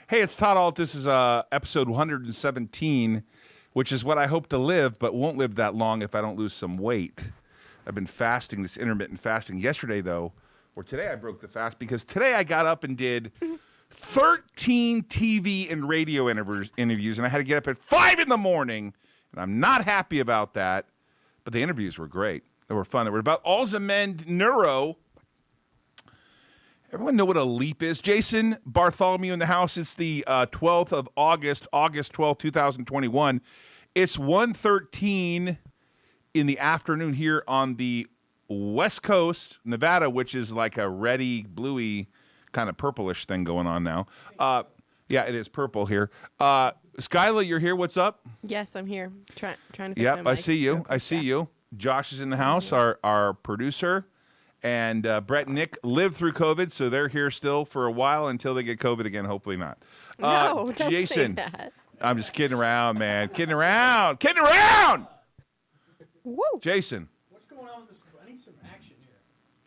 Hey, it's Todd Ault. This is episode 117, which is what I hope to live, but won't live that long if I don't lose some weight. I've been fasting, this intermittent fasting. Yesterday, though, or today I broke the fast because today I got up and did 13 TV and radio interviews, and I had to get up at 5 in the morning, and I'm not happy about that, but the interviews were great. They were fun. They were about Alzheimer's neuro. Everyone know what a leap is? Jason, Bartholomew in the house. It's the 12th of August, August 12th, 2021. It's 1:13 in the afternoon here on the West Coast, Nevada, which is like a reddy, bluey, kind of purplish thing going on now. Yeah, it is purple here. Skyla, you're here. What's up? Yes, I'm here. Trying to fix Yep, my I mic. see you. I see you. Josh is in the house, our producer. And Brett and Nick lived through COVID, so they're here still for a while until they get COVID again. Hopefully not. No, don't Jason, say that. I'm just kidding around, man. Kidding around. Kidding around! Woo! Jason. What's going on with this? I need some action here.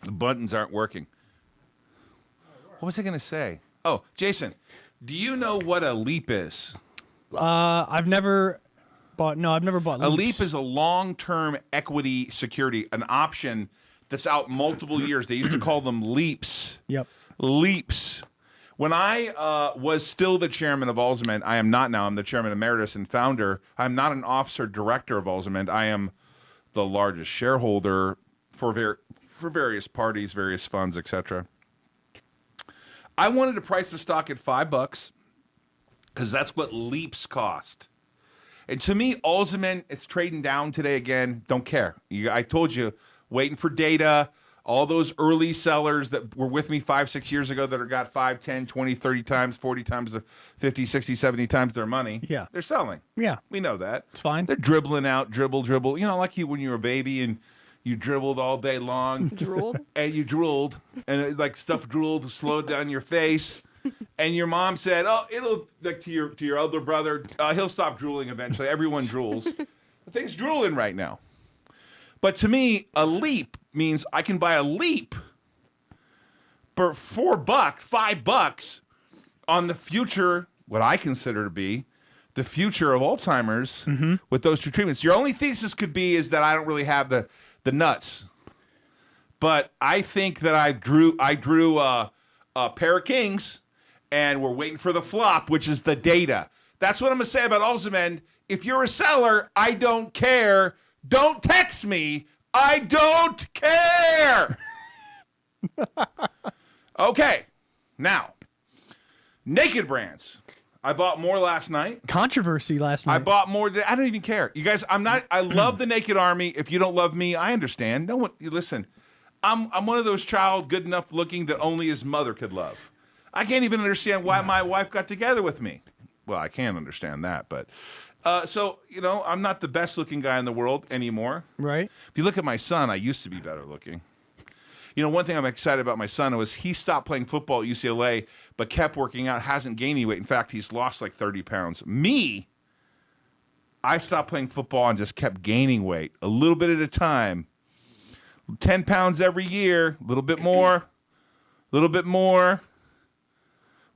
The buttons aren't working. What was I going to say? Oh, Jason, do you know what a leap is? I've never bought A Leaps. leap is a long-term equity security, an option that's out multiple years. They used to call them leaps. Yep. Leaps. When I was still the chairman of Alzheimer's, I am not now. I'm the chairman emeritus and founder. I'm not an officer director of Alzheimer's. I am the largest shareholder for various parties, various funds, etc. I wanted to price the stock at $5 because that's what leaps cost. And to me, Alzheimer's, it's trading down today again. Don't care. I told you, waiting for data. All those early sellers that were with me 5-6 years ago that are got 5, 10, 20, 30 times, 40 times, 50, 60, 70 times their money. Yeah. They're selling. Yeah. We know that. It's fine. They're dribbling out, dribble. You know, like you when you were a baby and you dribbled all day long. Drooled? And you drooled. And it, like stuff drooled, slowed down your face. And your mom said, oh, it'll, like to your older brother, he'll stop drooling eventually. Everyone drools. The thing's drooling right now. But to me, a leap means I can buy a leap for $4, $5 on the future, what I consider to be the future of Alzheimer's with those two treatments. Your only thesis could be is that I don't really have the nuts. But I think that I drew a pair of kings, and we're waiting for the flop, which is the data. That's what I'm going to say about Alzheimer's. If you're a seller, I don't care. Don't text me. I don't care. Okay. Now, naked brands. I bought more last night. Controversy last night. I bought more. I don't even care. You guys, I love the Naked Army. If you don't love me, I understand. No one, listen, I'm one of those child good enough looking that only his mother could love. I can't even understand why my wife got together with me. Well, I can understand that, but... So, you know, I'm not the best looking guy in the world anymore. Right. If you look at my son, I used to be better looking. You know, one thing I'm excited about my son was he stopped playing football at UCLA, but kept working out, hasn't gained any weight. In fact, he's lost like 30 pounds. Me, I stopped playing football and just kept gaining weight a little bit at a time. 10 pounds every year, a little bit more, a little bit more.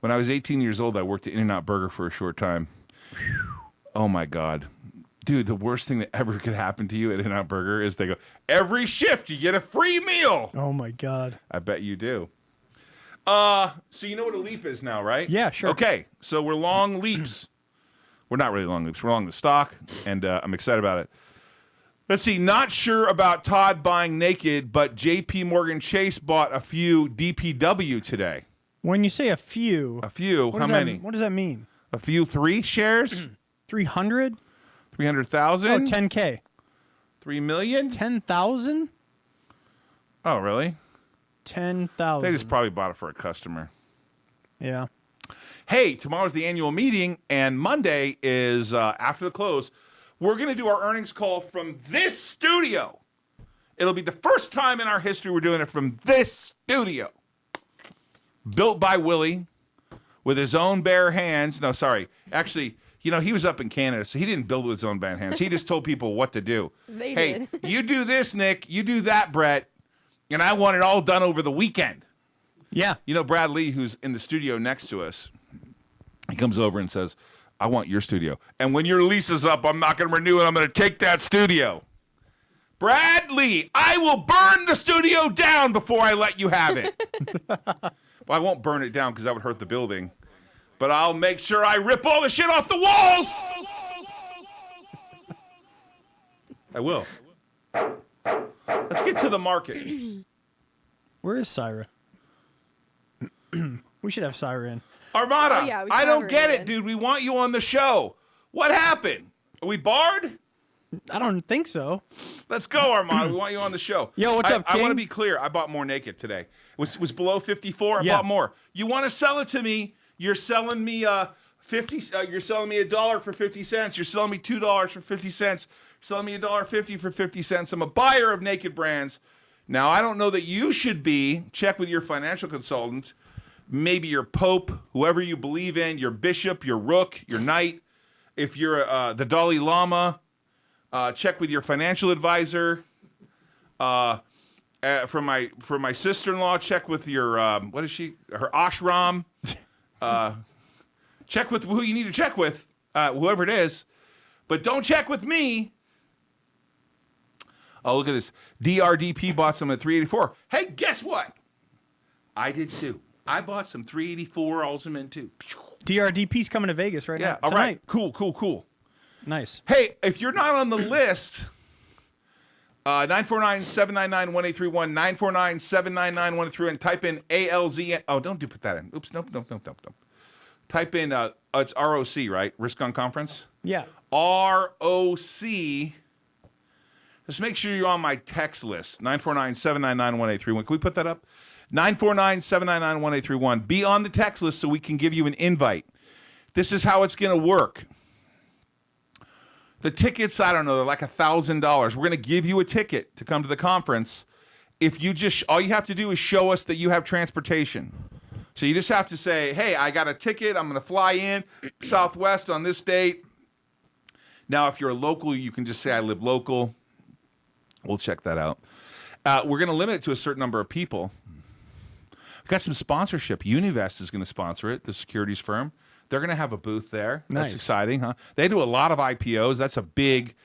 When I was 18 years old, I worked at In-N-Out Burger for a short time. Oh, my God. Dude, the worst thing that ever could happen to you at In-N-Out Burger is they go, every shift you get a free meal. Oh, my God. I bet you do. So you know what a leap is now, right? Yeah, sure. Okay, so we're long leaps. We're not really long leaps. We're long the stock, and I'm excited about it. Let's see. Not sure about Todd buying naked, but J.P. Morgan Chase bought a few DPW today. When you say a few... A few? How many? What does that mean? A few 3 shares? 300? 300,000? Oh, 10K. 3 million? 10,000? Oh, really? 10,000. They just probably bought it for a customer. Yeah. Hey, tomorrow's the annual meeting, and Monday is after the close. We're going to do our earnings call from this studio. It'll be the first time in our history we're doing it from this studio. Built by Willie with his own bare hands. No, sorry. Actually, you know, he was up in Canada, so he didn't build with his own bare hands. He just told people what to do. They hey, did. You do this, Nick. You do that, Brett. And I want it all done over the weekend. Yeah. You know, Brad Lee, who's in the studio next to us, He comes over and says, I want your studio. And when your lease is up, I'm not going to renew it. I'm going to take that studio. Bradley, I will burn the studio down before I let you have it. Well, I won't burn it down because that would hurt the building. But I'll make sure I rip all the shit off the walls. I will. Let's get to the market. Where is Syra? We should have Syra in. Armada, Oh, yeah, we I should don't have get her it, in. dude. We want you on the show. What happened? Are we barred? I don't think so. Let's go, Armada. We want you on the show. Yo, what's up, I want to King? be clear. I bought more naked today. It was below 54. I Yeah. bought more. You want to sell it to me? You're selling me you're selling me $1 for 50 cents. You're selling me $2 for 50 cents. You're selling me $1.50 for 50 cents. I'm a buyer of naked brands. Now, I don't know that you should be. Check with your financial consultant. Maybe your pope, whoever you believe in, your bishop, your rook, your knight. If you're the Dalai Lama, check with your financial advisor. For my sister-in-law, check with your what is she? Her ashram. Check with who you need to check with, whoever it is, but don't check with me. Oh, look at this. DRDP bought some at 384. Hey, guess what? I did too. I bought some 384 Alzheimer too. DRDP's coming to Vegas right Yeah. now. All right. Tonight. Cool. Nice. Hey, if you're not on the list, 949-799-1831, 949-799-1831, type in ALZ. Oh, don't put that in. Oops, nope. Type in, it's ROC, right? Risk on Conference? Yeah. ROC. Just make sure you're on my text list, 949-799-1831. Can we put that up? 949-799-1831. Be on the text list so we can give you an invite. This is how it's going to work. The tickets, I don't know, they're like $1,000. We're going to give you a ticket to come to the conference. If you just, all you have to do is show us that you have transportation. So you just have to say, hey, I got a ticket. I'm going to fly in Southwest on this date. Now, if you're a local, you can just say I live local. We'll check that out. We're going to limit it to a certain number of people. We've got some sponsorship. Univest is going to sponsor it, the securities firm. They're going to have a booth there. Nice. That's exciting, huh? They do a lot of IPOs. That's a big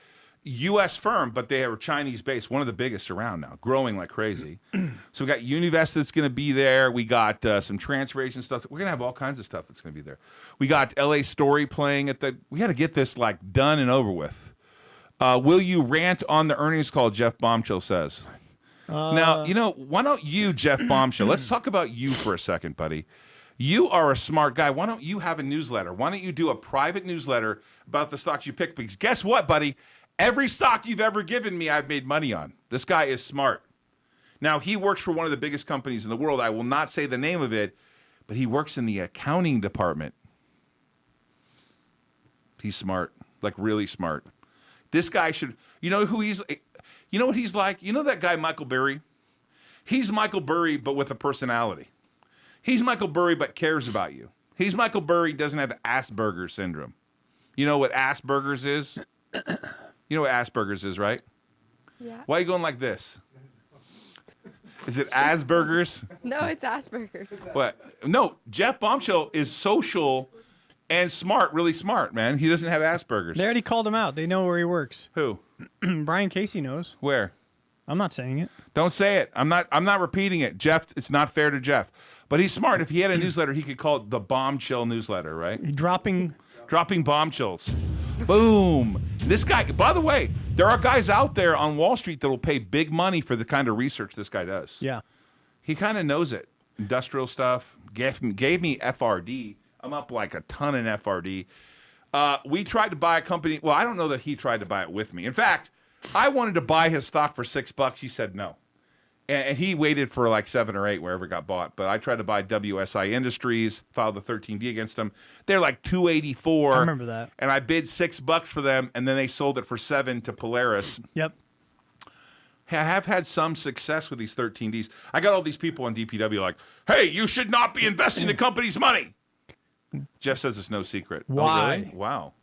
U.S. firm, but they are Chinese-based, one of the biggest around now, growing like crazy. So we got Univest that's going to be there. We got some transfer agent stuff. We're going to have all kinds of stuff that's going to be there. We got L.A. Story playing at the. We got to get this like done and over with. Will you rant on the earnings call? Jeff Bombshell says. Now, why don't you, Jeff Bombshell? Let's talk about you for a second, buddy. You are a smart guy. Why don't you have a newsletter? Why don't you do a private newsletter about the stocks you pick? Because guess what, buddy? Every stock you've ever given me, I've made money on. This guy is smart. Now, he works for one of the biggest companies in the world. I will not say the name of it, but he works in the accounting department. He's smart, like really smart. This guy should, you know who he's, you know what he's like? You know that guy, Michael Burry? He's Michael Burry, but with a personality. He's Michael Burry, but cares about you. He's Michael Burry, doesn't have Asperger's syndrome. You know what Asperger's is? You know what Asperger's is, right? Yeah. Why are you going like this? Is it Asperger's? No, it's Asperger's. What? No, Jeff Bombshell is social and smart, really smart, man. He doesn't have Asperger's. They already called him out. They know where he works. Who? Brian Casey knows. Where? I'm not saying it. Don't say it. I'm not repeating it. Jeff, it's not fair to Jeff. But he's smart. If he had a newsletter, he could call it the Bombshell newsletter, right? Dropping. Dropping bombshells. Boom. This guy, by the way, there are guys out there on Wall Street that will pay big money for the kind of research this guy does. Yeah. He kind of knows it. Industrial stuff. Gave me FRD. I'm up like a ton in FRD. We tried to buy a company. Well, I don't know that he tried to buy it with me. In fact, I wanted to buy his stock for $6. He said no. And he waited for like 7 or 8 wherever it got bought. But I tried to buy WSI Industries, filed the 13D against them. They're like $284. I remember that. And I bid $6 for them, and then they sold it for $7 to Polaris. Yep. I have had some success with these 13Ds. I got all these people on DPW like, hey, you should not be investing the company's money. Jeff says it's no secret. Why? Oh, really? Wow.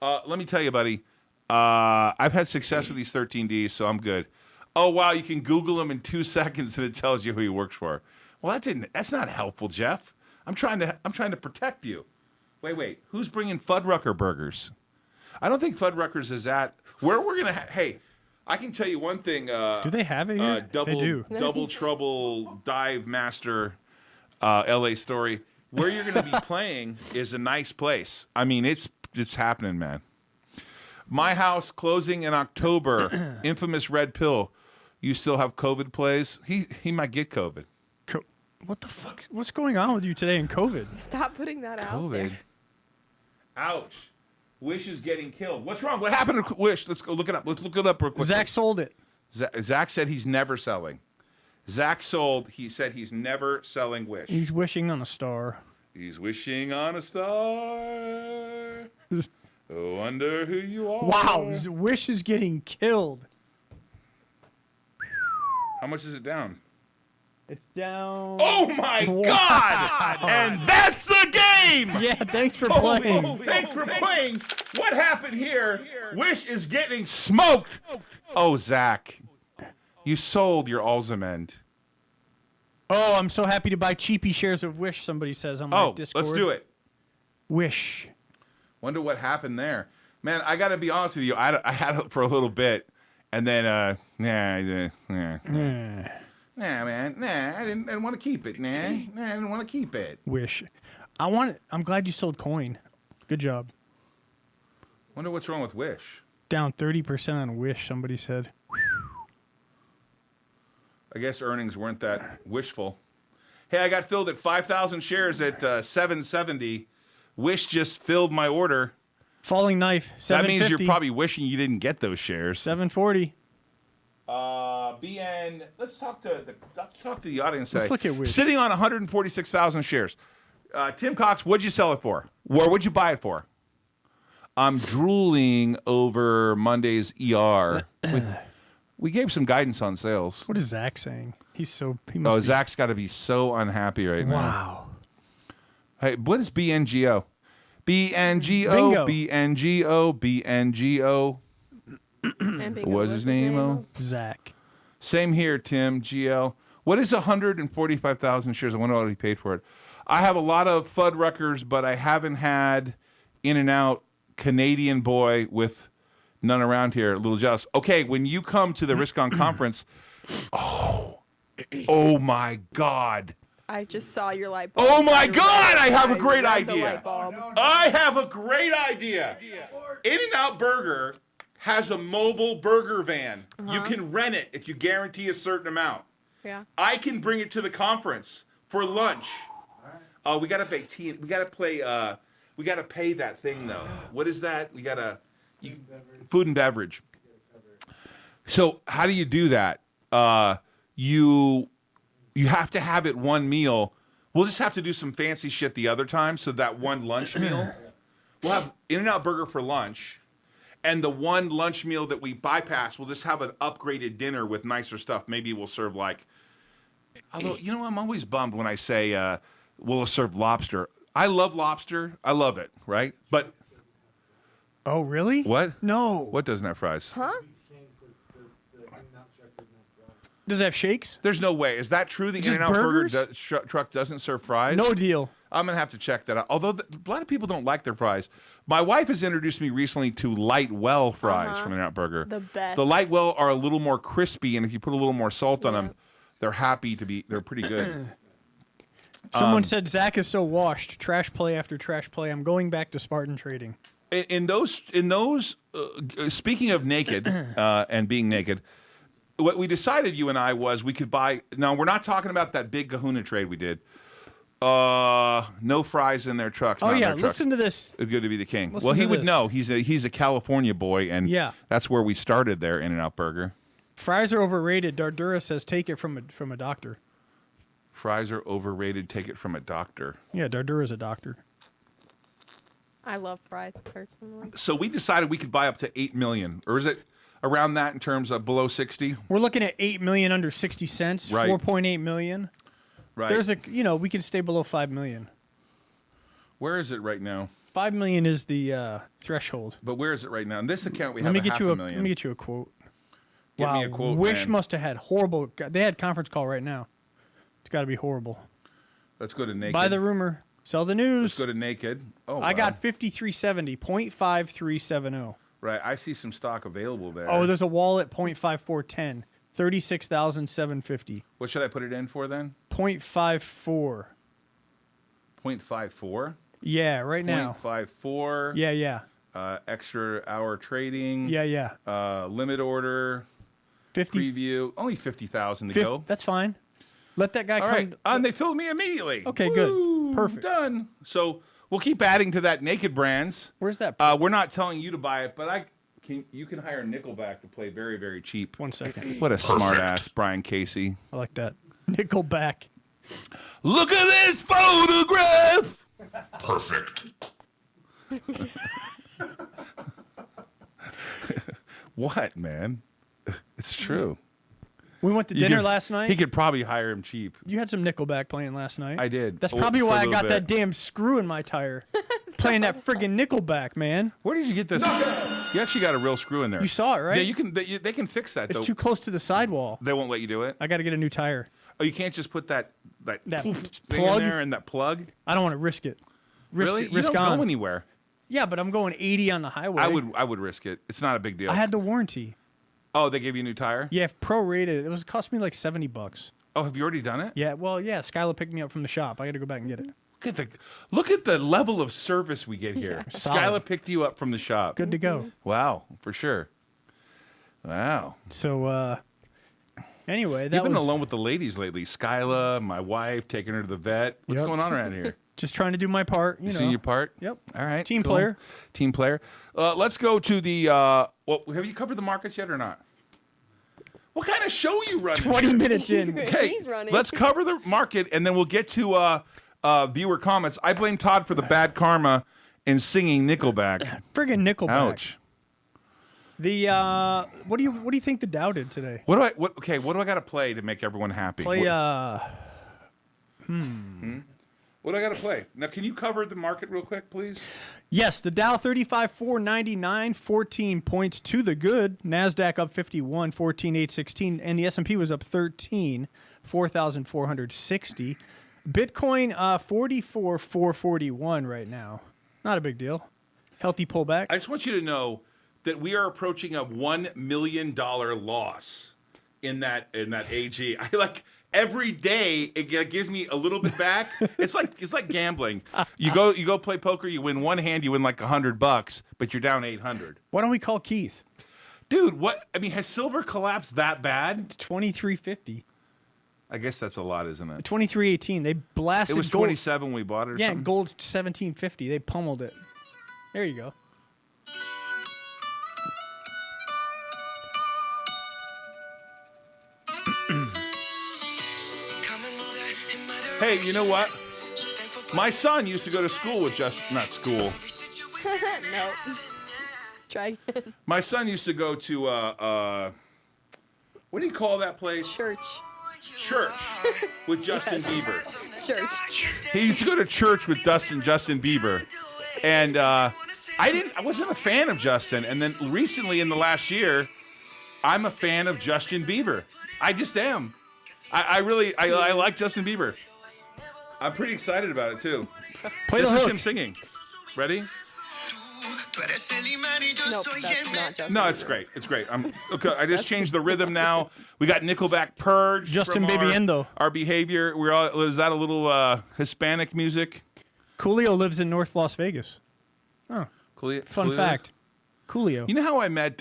Let me tell you, buddy. I've had success with these 13Ds, so I'm good. Oh, wow, you can Google him in 2 seconds and it tells you who he works for. Well, that's not helpful, Jeff. I'm trying to protect you. Wait. Who's bringing Fuddrucker burgers? I don't think Fuddruckers is at where we're gonna. Hey, I can tell you one thing. Do they have it here? Double They do. Double Trouble Dive Master, L.A. Story. Where you're gonna be playing is a nice place. I mean, it's happening, man. My House closing in October. Infamous Red Pill. You still have COVID plays? He might get COVID. What the fuck? What's going on with you today in COVID? Stop putting that out COVID. there. Ouch. Wish is getting killed. What's wrong? What happened to Wish? Let's go look it up. Let's look it up real quick. Zach sold it. Zach said he's never selling. Zach sold. He said he's never selling Wish. He's wishing on a star. He's wishing on a star. Oh, wonder who you are. Wow, Wish is getting killed. How much is it down? It's down. Oh my God! And that's the game. Yeah, thanks for playing. Thanks for playing. What happened here? Wish is getting smoked. Oh, Zach, you sold your Alzamend. Oh, I'm so happy to buy cheapy shares of Wish, somebody says on my Discord. Let's do it. Wish. Wonder what happened there. Man, I got to be honest with you. I had it for a little bit, and then, Nah, man. Nah, I didn't want to keep it. Nah, I didn't want to keep it. Wish. I'm glad you sold coin. Good job. Wonder what's wrong with Wish. Down 30% on Wish, somebody said. I guess earnings weren't that wishful. Hey, I got filled at 5,000 shares at 770. Wish just filled my order. Falling knife, 750. That means you're probably wishing you didn't get those shares. 740. BN. Let's talk to the audience. Let's today. look at Wish. Sitting on 146,000 shares. Tim Cox, what'd you sell it for? Or what'd you buy it for? I'm drooling over Monday's ER. We gave some guidance on sales. What is Zach saying? He must be. Zach's got to be so unhappy right now. Wow. Hey, what is BNGO? BNGO, Bingo. BNGO, BNGO. And Bingo, What's his name? Zach. Same here, Tim. GL. What is 145,000 shares? I wonder what he paid for it. I have a lot of Fuddruckers, but I haven't had In-N-Out Canadian boy with none around here. A little jealous. Okay, when you come to the Risk On conference, oh my God. I just saw your light bulb. Oh my God, I have a great read the idea. light bulb. I have a great idea. In-N-Out Burger has a mobile burger van. You can rent it if you guarantee a certain amount. Yeah. I can bring it to the conference for lunch. We gotta pay tea. We gotta play. We gotta pay that thing though. What is that? We gotta food and beverage. So how do you do that? You have to have it one meal. We'll just have to do some fancy shit the other time. So that one lunch meal, we'll have In-N-Out Burger for lunch. And the one lunch meal that we bypass, we'll just have an upgraded dinner with nicer stuff. Maybe we'll serve although, I'm always bummed when I say we'll serve lobster. I love lobster. I love it, right? But. Oh, really? What? No. What doesn't have fries? Huh? Does it have shakes? There's no way. Is that true? The Just In-N-Out Burger burgers? truck doesn't serve fries? No deal. I'm going to have to check that out. Although a lot of people don't like their fries. My wife has introduced me recently to Light Well fries from In-N-Out Burger. The best. The Light Well are a little more crispy, and if you put a little more salt on them, they're pretty good. Someone said Zach is so washed. Trash play after trash play. I'm going back to Spartan trading. In those, speaking of naked and being naked, what we decided, you and I, was we could buy. Now we're not talking about that big Kahuna trade we did. No fries in their trucks. Oh not in yeah, their trucks. listen to this. It's good to be the king. Listen Well, he to would this. know. He's a California boy, and that's where we started there. In-N-Out Burger. Fries are overrated. Dardura says take it from a doctor. Fries are overrated. Take it from a doctor. Yeah, Dardura's a doctor. I love fries personally. So we decided we could buy up to 8 million, or is it around that in terms of below 60? We're looking at 8 million under 60 cents. Right. 4.8 million. Right. There's we can stay below 5 million. Where is it right now? 5 million is the threshold. But where is it right now? In this account, we Let have me a get half you a a million. let me get you a quote. Get wow, me a quote, Wish man. must have had horrible. They had conference call right now. It's got to be horrible. Let's go to naked. Buy the rumor. Sell the Let's news. go to naked. Oh, I got 5370, 0.5370. Right, I see some stock available there. Oh, there's a wallet 0.5410, 36,750. What should I put it in for then? 0.54. 0.54. Yeah, right now. 0.54. Yeah. Extra hour trading. Yeah. Limit order. 50. Preview. Only 50,000 to go. That's fine. Let that guy All come. right. And they filled me immediately. Okay, Woo, good. Perfect. Done. So we'll keep adding to that naked brands. Where's that? We're not telling you to buy it, but you can hire Nickelback to play very, very cheap. 1 second. What a smart ass, Brian Casey. I like that. Nickelback. Look at this photograph. Perfect. What, man? It's true. We went to dinner last night. He could probably hire him cheap. You had some Nickelback playing last night. I did. That's Oh, probably for a why I little got bit. that damn screw in my tire. Playing that friggin' Nickelback, man. Where did you get this? You actually got a real screw in there. You saw it, right? Yeah, you can. They can fix that It's though. too close to the sidewall. They won't let you do it. I got to get a new tire. Oh, you can't just put that That thing plug? in there and that plug. I don't want to risk it. Really? You Risk don't on. go anywhere. Yeah, but I'm going 80 on the highway. I would risk it. It's not a big deal. I had the warranty. Oh, they gave you a new tire? Yeah, prorated. It cost me like $70. Oh, have you already done it? Yeah, well, yeah. Skylar picked me up from the shop. I got to go back and get it. Look at the level of service we get here. Solid. Skyla picked you up from the shop. Good to go. Wow, for sure. Wow. So, anyway, You've that been was alone with the ladies lately. Skyla, my wife, taking her to the vet. What's Yep. going on around here? just trying to do my part. You know. See your part? Yep. All right. Team cool. player. Team player. Let's go to the. Well, have you covered the markets yet or not? What kind of show you running? 20 here? minutes in. Okay, He's running. let's cover the market and then we'll get to viewer comments. I blame Todd for the bad karma in singing Nickelback. Friggin' Nickelback. Ouch. The what do you think the Dow did today? What do I got to play to make everyone happy? Play What do I got to play? Now, can you cover the market real quick, please? yes, the Dow 35,499, 14 points to the good. Nasdaq up 51, 14,816, and the S&P was up 13, 4,460. Bitcoin 44,441 right now. Not a big deal. Healthy pullback. I just want you to know that we are approaching a $1 million loss in that AG. I like every day it gives me a little bit back. It's like gambling. You go play poker, you win one hand, you win like $100, but you're down 800. Why don't we call Keith? Dude, what? I mean, has silver collapsed that bad? 2350. I guess that's a lot, isn't it? 2318. They blasted It was gold. 27 when we bought it or Yeah, something? gold 1750. They pummeled it. There you go. Hey, you know what? My son used to go to school with not school. No. Try again. My son used to go to what do you call that place? Church. Church with Justin Bieber. Church. He used to go to church with Justin Bieber, and I wasn't a fan of Justin. And then recently, in the last year, I'm a fan of Justin Bieber. I just am. I like Justin Bieber. I'm pretty excited about it too. Play This the is hook. him singing. Ready? Nope, that's not Justin. No, it's great. It's great. Okay. I just changed the rhythm now. We got Nickelback Purge. Justin from Bieber. Our behavior. Is that a little Hispanic music? Coolio lives in North Las Vegas. Fun Fun fact. Coolio. You know how I met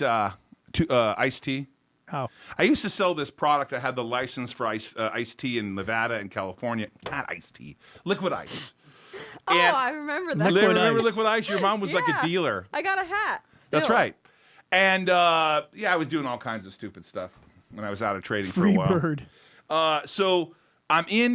Ice-T? How? I used to sell this product. I had the license for Ice-T in Nevada and California. Not Ice-T. Liquid Ice. Oh, And- I remember that. Liquid Remember Ice. Liquid Ice? Your mom was like a Yeah. dealer. I got a hat. Still. That's right. And yeah, I was doing all kinds of stupid stuff when I was out of trading for a Free while. bird. So I'm in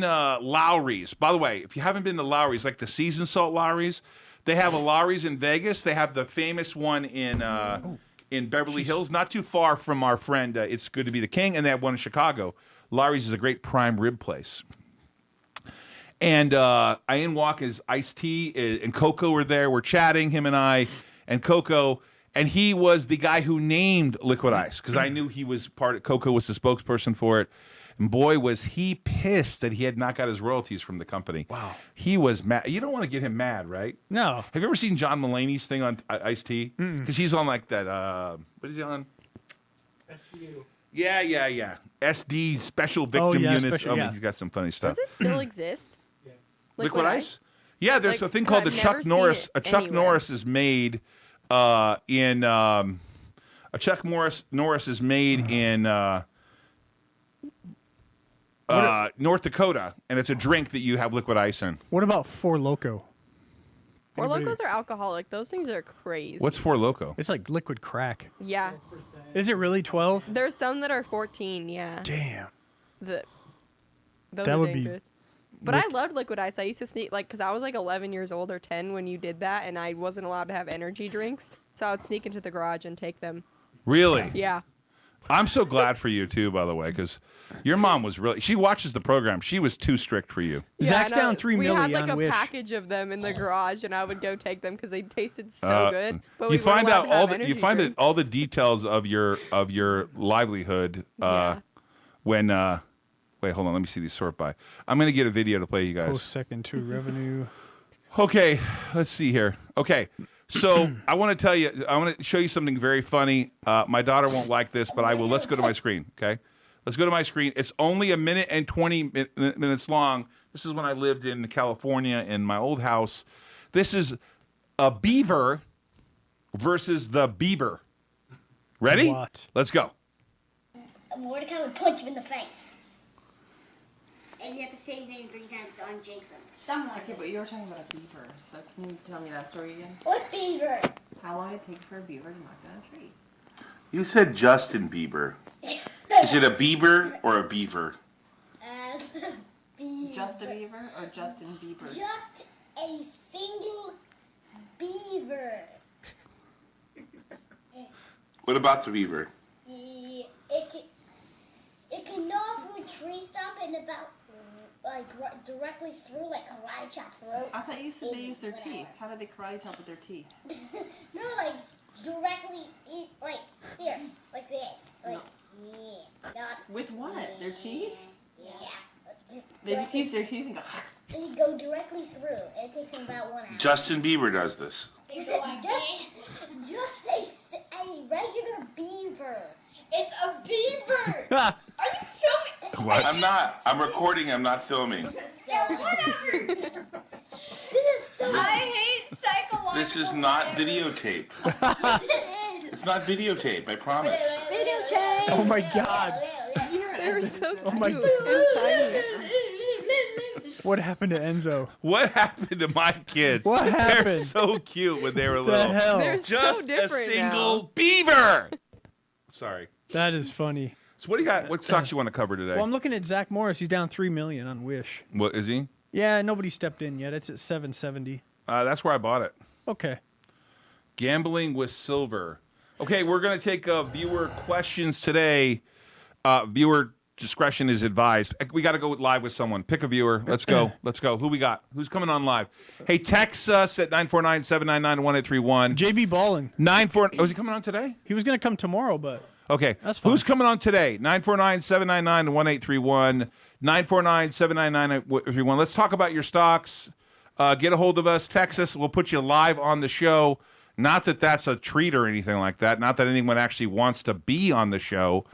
Lowry's. By the way, if you haven't been to Lowry's, like the season salt Lowry's, they have a Lowry's in Vegas. They have the famous one in Beverly Hills, not too far from our friend It's Good to Be the King, and they have one in Chicago. Lowry's is a great prime rib place. And in walk is Ice-T and Coco were there. We're chatting, him and I, and Coco. And he was the guy who named Liquid Ice because I knew he was Coco was the spokesperson for it. And boy, was he pissed that he had not got his royalties from the company. Wow. He was mad. You don't want to get him mad, right? No. Have you ever seen John Mulaney's thing on Ice-T? Because he's on like that, what is he on? SVU. Yeah. SD, Special Victim Units. Special, yeah. He's got some funny stuff. Does it still exist? Yeah. Liquid Ice? Yeah, there's Like, a thing called the I've Chuck never seen Norris. it A Chuck anywhere. Norris is made in a Chuck Norris is made in North Dakota, and it's a drink that you have liquid ice in. What about Four Loko? Four Anybody- Locos are alcoholic. Those things are crazy. What's Four Loko? It's like liquid crack. Yeah. Is it really 12? There's some that are 14, yeah. Damn. Those That are would be dangerous. But I loved liquid ice. I used to sneak, like, because I was like 11 years old or 10 when you did that, and I wasn't allowed to have energy drinks. So I would sneak into the garage and take them. Really? Yeah. I'm so glad for you too, by the way, because your mom was really. She watches the program. She was too strict for you. Zach's and down 3 We milli had like on a Wish. package of them in the garage, and I would go take them because they tasted so good. But we you find weren't allowed out to have all the energy you find out all the drinks. details of your livelihood Yeah. when wait, hold on, let me see these sort by. I'm gonna get a video to play you guys. Post second to revenue. Okay, let's see here. Okay, so I want to tell you, I want to show you something very funny. My daughter won't like this, but I will. Let's go to my screen. Okay, let's go to my screen. It's only a minute and 20 minutes long. This is when I lived in California in my old house. This is a Beaver versus the Bieber. Ready? What? Let's go. Mordecai would punch him in the face. And you have to say his name 3 times to unjinx him. Something like it, but you were talking about a beaver. So can you tell me that story again? What Beaver? How long it takes for a beaver to knock down a tree? You said Justin Bieber. Is it a Bieber or a Beaver? Beaver. Just a beaver or Justin Bieber? Just a single beaver. What about the Beaver? It can knock a tree stump and about directly through, like karate chop through. I thought you said they use their teeth. How do they karate chop with their teeth? No, like directly, like here, like this, like yeah, not With what? Their teeth? yeah. Just They just use their teeth and go. They go directly through, and it takes them about 1 hour. Justin Bieber does this. Just a regular beaver. It's a beaver! Ah, Are you filming? What? I'm not. I'm recording. I'm not filming. Whatever! This is so. I hate psychological. This is not videotape. Yes, it is. It's not videotape. I promise. Videotape. Oh my God. They were so cute Oh my and tiny. what happened to Enzo? What happened to my kids? What They're happened? so cute when they were The little. hell? They're so Just a different single now. beaver. Sorry. That is funny. So what do you got? What stocks you want to cover today? Well, I'm looking at Zach Morris. He's down 3 million on Wish. What is he? Yeah, nobody stepped in yet. It's at 770. That's where I bought it. Okay. Gambling with silver. Okay, we're going to take viewer questions today. Viewer discretion is advised. We got to go live with someone. Pick a viewer. Let's go. Let's go. Who we got? Who's coming on live? Hey, text us at 949-799-1831. JB Ballin. 94. Oh, is he coming on today? He was going to come tomorrow, but Okay. That's fine. Who's coming on today? 949-799-1831. 949-799-1831. Let's talk about your stocks. Get a hold of us. Text us. We'll put you live on the show. Not that that's a treat or anything like that. Not that anyone actually wants to be on the show.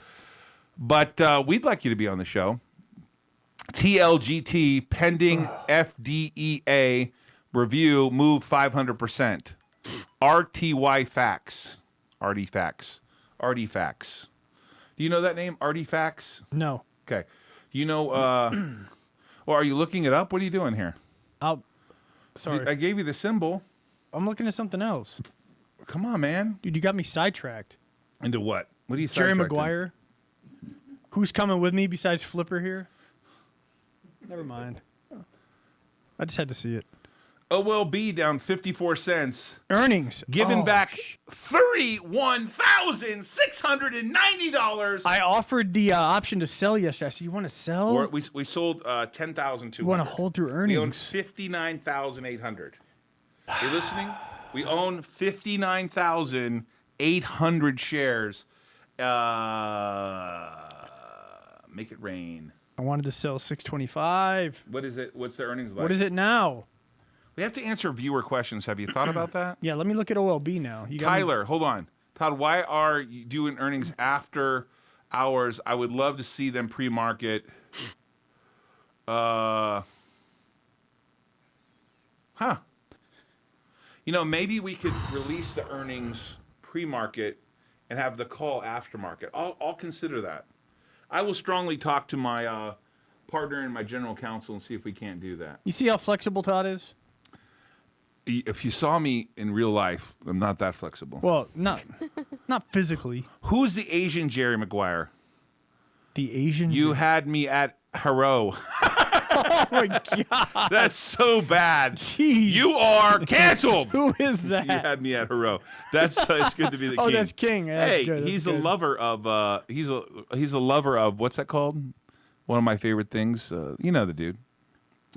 But we'd like you to be on the show. TLGT pending FDEA review move 500%. RTY facts. Artifacts. Artifacts. Do you know that name? Artifacts? no. Okay. Do you know well, are you looking it up? What are you doing here? Sorry. I gave you the symbol. I'm looking at something else. Come on, man. Dude, you got me sidetracked. Into what? What are you Jerry sidetracked in? Maguire. Who's coming with me besides Flipper here? Never mind. I just had to see it. OLB down 54 cents. Earnings. Giving Oh, back $31,690. I offered the option to sell yesterday. I said, you want to sell? Or we sold 10,200. you want to hold through We own earnings? 59,800. Are you listening? We own 59,800 shares. Make it rain. I wanted to sell 625. What is it? What's the earnings like? What is it now? We have to answer viewer questions. Have you thought about that? Yeah, let me look at OLB now. You got me- Tyler, hold on. Todd, why are you doing earnings after hours? I would love to see them pre-market. Huh. You know, maybe we could release the earnings pre-market and have the call aftermarket. I'll consider that. I will strongly talk to my partner and my general counsel and see if we can't do that. You see how flexible Todd is? If you saw me in real life, I'm not that flexible. Well, not physically. Who's the Asian Jerry Maguire? The Asian. You had me at Hero. Oh my god. That's so bad. Jeez. You are canceled. Who is that? You had me at Hero. That's it's good to be the king. Oh, that's King. That's hey, good. That's he's good. a lover of he's a lover of what's that called? One of my favorite things. You know the dude.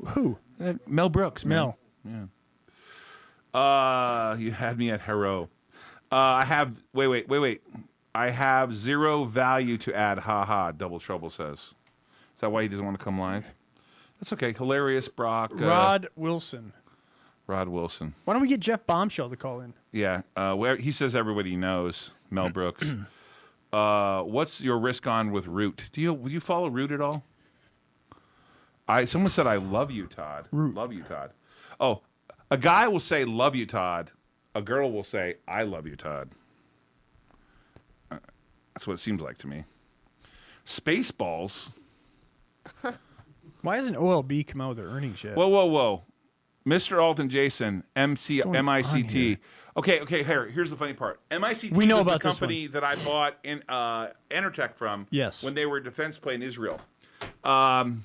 Who? Mel Brooks. Man. Mel. Yeah. You had me at Hero. I have wait. I have zero value to add. Ha ha. Double Trouble says. Is that why he doesn't want to come live? That's okay. Hilarious, Brock. Rod Wilson. Rod Wilson. Why don't we get Jeff Bombshell to call in? Yeah. Where he says everybody knows Mel Brooks. What's your risk on with Root? Would you follow Root at all? Someone said I love you, Todd. Root. Love you, Todd. Oh, a guy will say love you, Todd. A girl will say I love you, Todd. That's what it seems like to me. Spaceballs. Why hasn't OLB come out with their earnings yet? Whoa. Mr. Alton Jason, going on MICT. here? Okay, here's the funny part. MICT We know was about the this company that I bought in Enertech from Yes. when they were a defense play in Israel. Stuff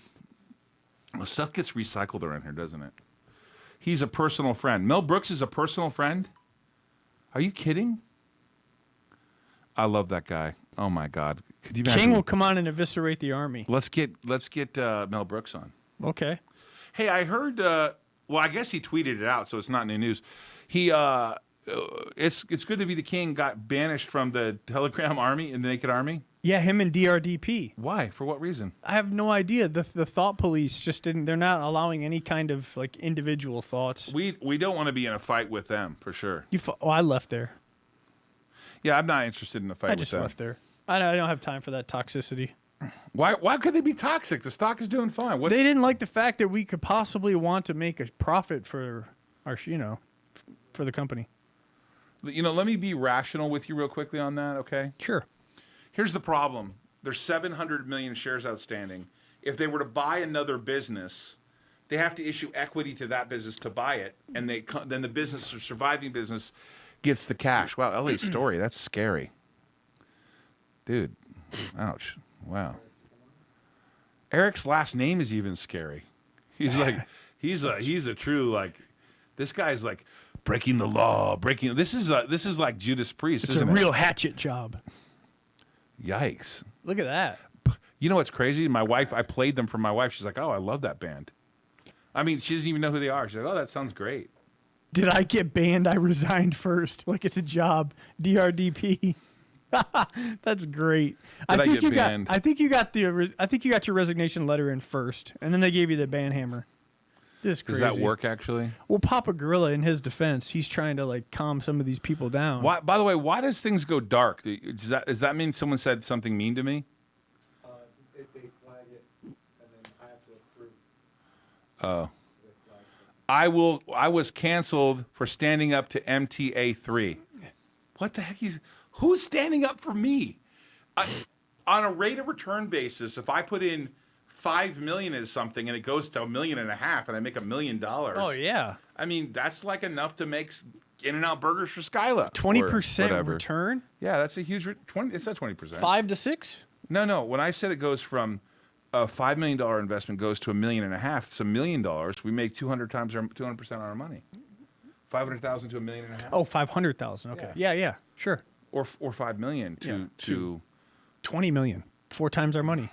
gets recycled around here, doesn't it? He's a personal friend. Mel Brooks is a personal friend? Are you kidding? I love that guy. Oh, my God. Could you imagine? King will come on and eviscerate the army. Let's get Mel Brooks on. Okay. Hey, I heard. Well, I guess he tweeted it out, so it's not new news. He, it's good to be the king. Got banished from the Telegram Army and the Naked Army. Yeah, him and DRDP. Why? For what reason? I have no idea. The thought police just didn't. They're not allowing any kind of like individual thoughts. We don't want to be in a fight with them for sure. I left there. Yeah, I'm not interested in a fight I with just them. left there. I don't have time for that toxicity. Why could they be toxic? The stock is doing fine. They didn't like the fact that we could possibly want to make a profit for our, for the company. Let me be rational with you real quickly on that, okay? Sure. Here's the problem. There's 700 million shares outstanding. If they were to buy another business, they have to issue equity to that business to buy it, and then the business or surviving business gets the cash. Wow, Ellie's story, that's scary. Dude, ouch. Wow. Eric's last name is even scary. He's like, he's a true, like, this guy's like breaking the law, this is like Judas Priest, It's a isn't real hatchet job. it? Yikes. Look at that. You know what's crazy? My wife, I played them for my wife. She's like, oh, I love that band. I mean, she doesn't even know who they are. She's like, oh, that sounds great. Did I get banned? I resigned first. Like it's a job. DRDP. That's great. Did I get banned? I think you got your resignation letter in first, and then they gave you the ban hammer. This is crazy. Does that work actually? Well, Papa Gorilla, in his defense, he's trying to like calm some of these people down. Why? By the way, why does things go dark? Does that mean someone said something mean to me? They flag it, and then I have to approve. Oh. So they flag something. I was canceled for standing up to MTA3. What the heck? Who's standing up for me? On a rate of return basis, if I put in $5 million as something and it goes to $1.5 million and I make $1 million. Oh yeah, I mean that's like enough to make In-N-Out burgers for Skyla. 20% return. Yeah, that's a huge 20. It's not 20%. 5 to 6. No. When I said it goes from a $5 million investment goes to $1.5 million, it's $1 million. We make 200% on our money. 500,000 to $1.5 million. Oh, 500,000. Okay. Yeah. Sure. Or 5 million to 20 million. 4 times our money.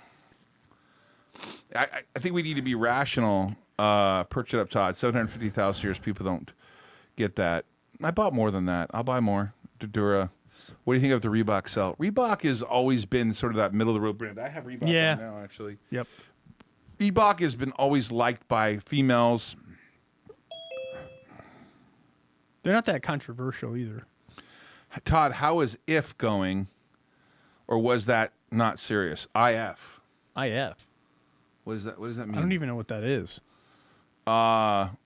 I think we need to be rational. Perch it up, Todd. 750,000 shares. People don't get that. I bought more than that. I'll buy more. Dura. What do you think of the Reebok sell? Reebok has always been sort of that middle of the road brand. I have Reebok Yeah. on now, actually. Yep. Reebok has been always liked by females. They're not that controversial either. Todd, how is IF going? Or was that not serious? IF. IF. What does that mean? I don't even know what that is.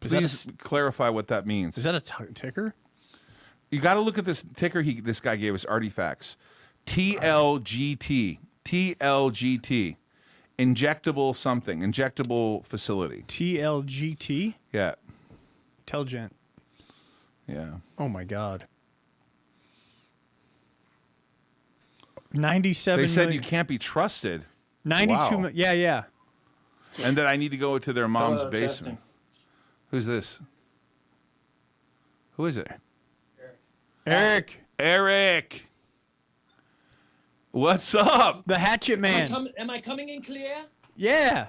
Please clarify what that means. Is that a ticker? You got to look at this ticker this guy gave us, Artifacts. TLGT. TLGT. Injectable something. Injectable facility. TLGT? Yeah. Telgent. Yeah. Oh my God. 97 They said million- you can't be trusted. 92 Wow. Yeah. And that I need to go to their mom's Hello, basement. testing. Who's this? Who is it? Eric, Eric. What's up? the Hatchet Man. Am I coming in clear? Yeah.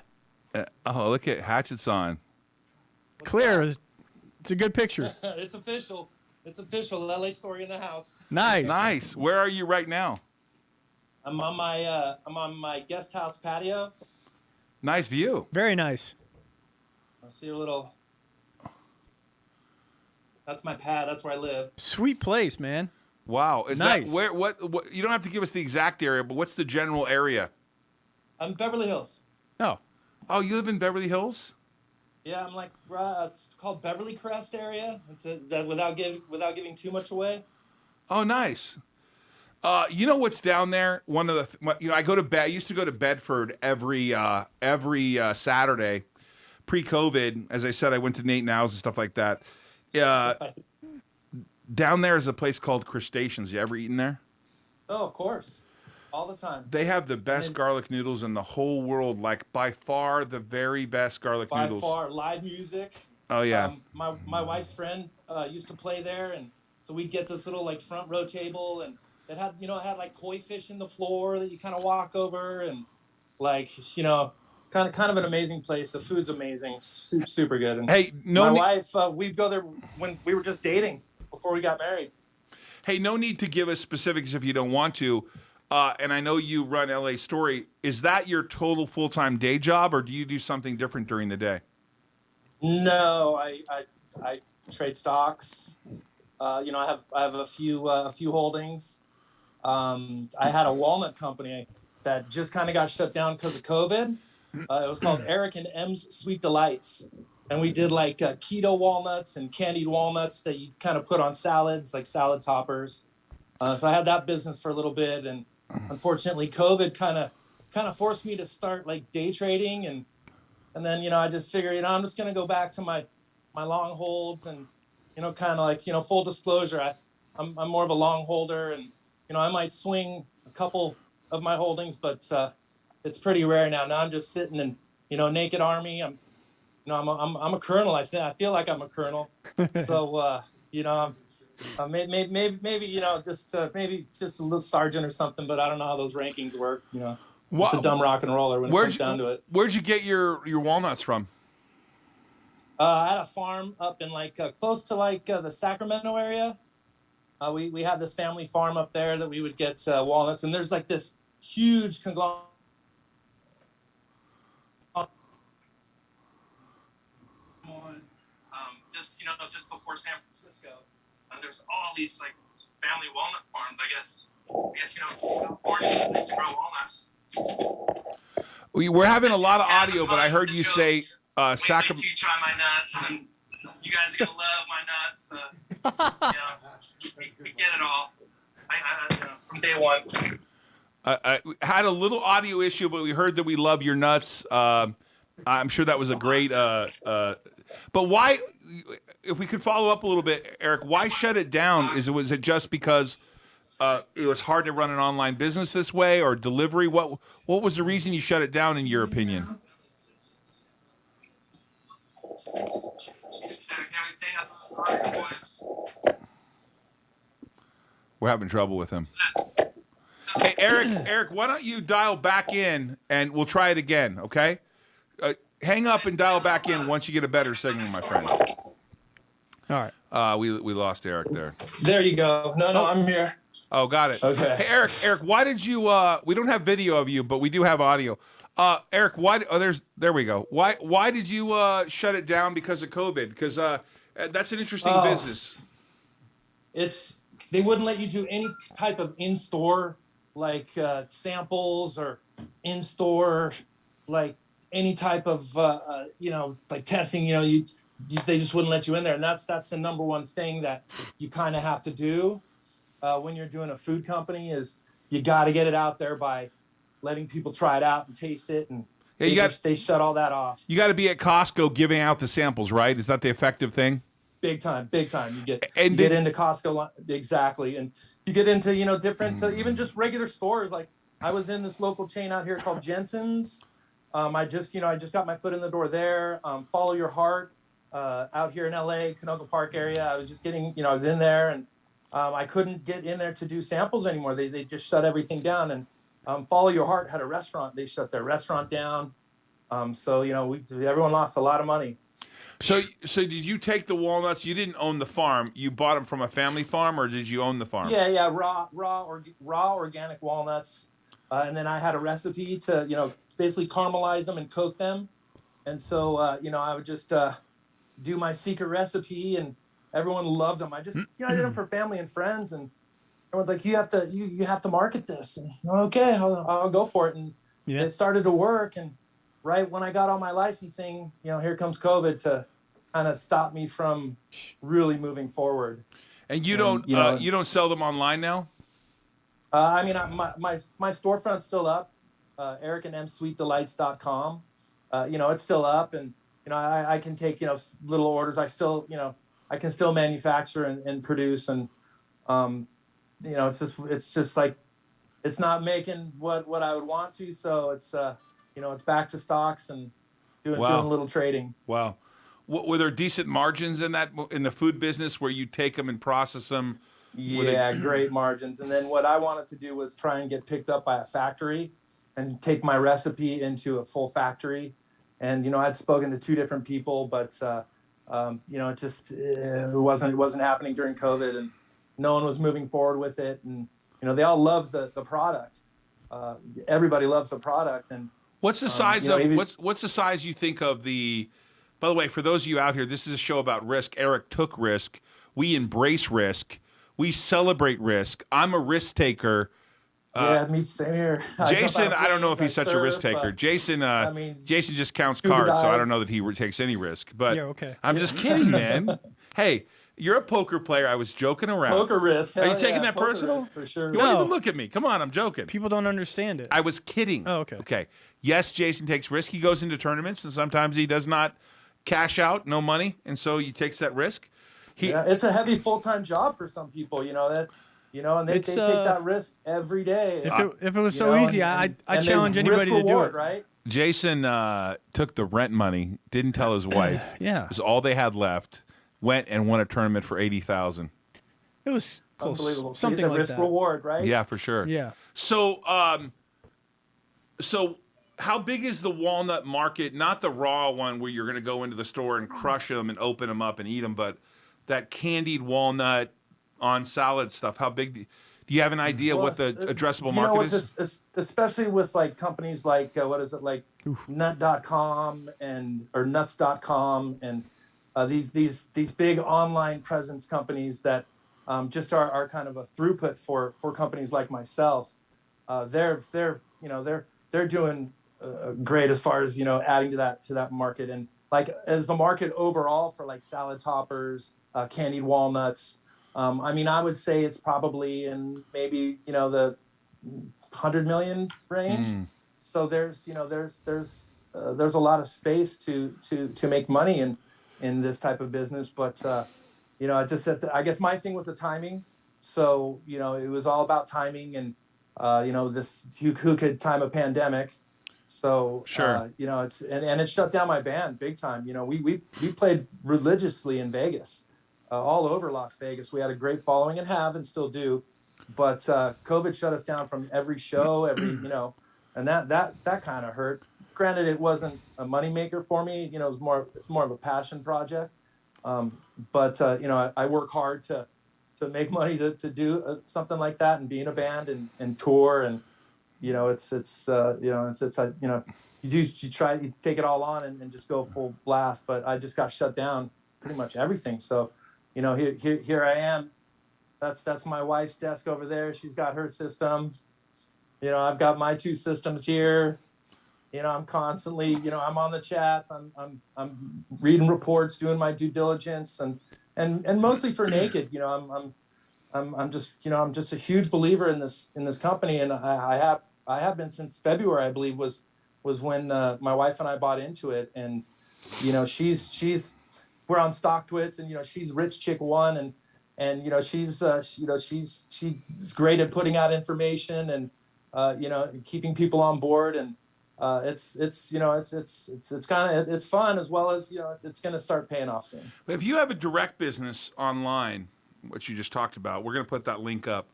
Oh, look at Hatchet's on. Clear. It's a good picture. It's official. It's official. LA story in the house. Nice. Nice. Where are you right now? I'm on my guest house patio. Nice view. Very nice. I see a little. That's my pad. That's where I live. Sweet place, man. Wow. Is Nice. that where what you don't have to give us the exact area, but what's the general area? I'm Beverly Hills. Oh. Oh, you live in Beverly Hills? Yeah, I'm like it's called Beverly Crest area. Without giving too much away. Oh, nice. You know what's down there? One of the I go to bed. I used to go to Bedford every Saturday, pre-COVID. As I said, I went to Nate Now's and stuff like that. Down there is a place called Crustaceans. You ever eaten there? Oh, of course, all the time. They have the best garlic noodles in the whole world. Like by far the very best garlic By noodles. far, live music. Oh yeah. My wife's friend used to play there, and so we'd get this little like front row table, and it had like koi fish in the floor that you kind of walk over, and like kind of an amazing place. The food's amazing, super good. And Hey, my wife, we'd go there when we were just dating before we got married. Hey, no need to give us specifics if you don't want to. And I know you run LA Story. Is that your total full-time day job, or do you do something different during the day? No, I trade stocks. I have a few holdings. I had a walnut company that just kind of got shut down because of COVID. It was called Eric and M's Sweet Delights. And we did like keto walnuts and candied walnuts that you kind of put on salads, like salad toppers. So I had that business for a little bit. And unfortunately, COVID kind of forced me to start like day trading. And then, I just figured, I'm just going to go back to my long holds and, kind of like, full disclosure, I'm more of a long holder, and, I might swing a couple of my holdings, but it's pretty rare now. Now I'm just sitting in, naked army. I'm a colonel. I feel like I'm a colonel. So, maybe just a little sergeant or something, but I don't know how those rankings work, Just a dumb rock and roller when it comes down to it. Where'd you get your walnuts from? I had a farm up in like close to like the Sacramento area. We had this family farm up there that we would get walnuts, and there's like this huge conglomerate. Just before San Francisco, and there's all these like family walnut farms. I guess California used to grow walnuts. We're having a lot of audio, but I heard you say Sacramento. You try my nuts, and you guys are gonna love my nuts. We get it all. I from day one. I had a little audio issue, but we heard that we love your nuts. I'm sure that was a great. But why? If we could follow up a little bit, Eric, why shut it down? Was it just because it was hard to run an online business this way, or delivery? What was the reason you shut it down, in your opinion? We're having trouble with him. Hey, Eric, why don't you dial back in and we'll try it again, okay? Hang up and dial back in once you get a better signal, my friend. All right. We lost Eric there. There you go. No, I'm here. Oh, got it. Okay. Hey, Eric, why did you? We don't have video of you, but we do have audio. Eric, why? Oh, there we go. Why did you shut it down because of COVID? Because that's an interesting business. They wouldn't let you do any type of in-store like samples or in-store like any type of like testing. They just wouldn't let you in there, and that's the number one thing that you kind of have to do when you're doing a food company is you got to get it out there by letting people try it out and taste it, and they shut all that off. You got to be at Costco giving out the samples, right? Is that the effective thing? Big time. You get into Costco, exactly, and you get into different even just regular stores. Like I was in this local chain out here called Jensen's. I just got my foot in the door there. Follow Your Heart out here in LA, Canoga Park area. I was just getting, I was in there, and I couldn't get in there to do samples anymore. They just shut everything down. And Follow Your Heart had a restaurant. They shut their restaurant down. So everyone lost a lot of money. So did you take the walnuts? You didn't own the farm. You bought them from a family farm, or did you own the farm? Yeah, raw organic walnuts. And then I had a recipe to basically caramelize them and coat them. And so I would just do my secret recipe, and everyone loved them. I just I did them for family and friends, and everyone's like, you have to market this. And okay, I'll go for it. And it started to work. And right when I got all my licensing, here comes COVID to kind of stop me from really moving forward. And you don't sell them online now? My storefront's still up, ericandmsweetdelights.com. It's still up, and I can take little orders. I still I can still manufacture and produce, and it's just like it's not making what I would want to, so it's it's back to stocks and doing a little trading. Wow. Were there decent margins in the food business where you take them and process them? Yeah, great margins. And then what I wanted to do was try and get picked up by a factory and take my recipe into a full factory. And I'd spoken to 2 different people, but it wasn't happening during COVID, and no one was moving forward with it. And they all love the product. Everybody loves the product. And what's the size what's the size you think of the? By the way, for those of you out here, this is a show about risk. Eric took risk. We embrace risk. We celebrate risk. I'm a risk taker. Me same here. Jason, I don't know if he's such a risk taker. Jason just counts cards, so I don't know that he takes any risk. But I'm just kidding, man. Hey, you're a poker player. I was joking around. Poker risk. Are you taking that personal? For sure. You won't even look at me. Come on, I'm joking. People don't understand it. I was kidding. Oh, okay. Okay. Yes, Jason takes risk. He goes into tournaments, and sometimes he does not cash out, no money, and so he takes that risk. It's a heavy full-time job for some people, and they take that risk every day. If it was so easy, I challenge anybody to do it. Right? Jason took the rent money, didn't tell his wife. Yeah. It was all they had left. Went and won a tournament for $80,000. It was close. Unbelievable. Something the like risk that. reward, right? Yeah, for sure. Yeah. So, how big is the walnut market? Not the raw one where you're going to go into the store and crush them and open them up and eat them, but that candied walnut on salad stuff. How big? Do you have an idea what the addressable market is? Especially with like companies like nut.com or nuts.com and these big online presence companies that just are kind of a throughput for companies like myself. They're doing great as far as adding to that market, and like as the market overall for like salad toppers, candied walnuts. I would say it's probably in maybe the 100 million range. So there's a lot of space to make money in this type of business, but I guess my thing was the timing. So it was all about timing, and who could time a pandemic. So sure, it's and it shut down my band big time. We played religiously in Vegas. All over Las Vegas. We had a great following and have and still do, but COVID shut us down from every show, and that kind of hurt. Granted, it wasn't a moneymaker for me. It's more of a passion project. But I work hard to to make money to do something like that and be in a band and tour. And, you know, it's you try, you take it all on and just go full blast. But I just got shut down pretty much everything. So, you know, here I am. That's my wife's desk over there. She's got her system. You know, I've got my 2 systems here. You know, I'm constantly, you know, I'm on the chats. I'm reading reports, doing my due diligence, and mostly for Naked. You know, I'm just, you know, I'm just a huge believer in this company, and I have been since February, I believe, was when my wife and I bought into it. And you know, we're on StockTwits, and you know, she's Rich Chick One, and you know, she's great at putting out information and you know, keeping people on board. And it's you know, it's kind of, it's fun, as well as, you know, it's going to start paying off soon. But if you have a direct business online, which you just talked about, we're going to put that link up.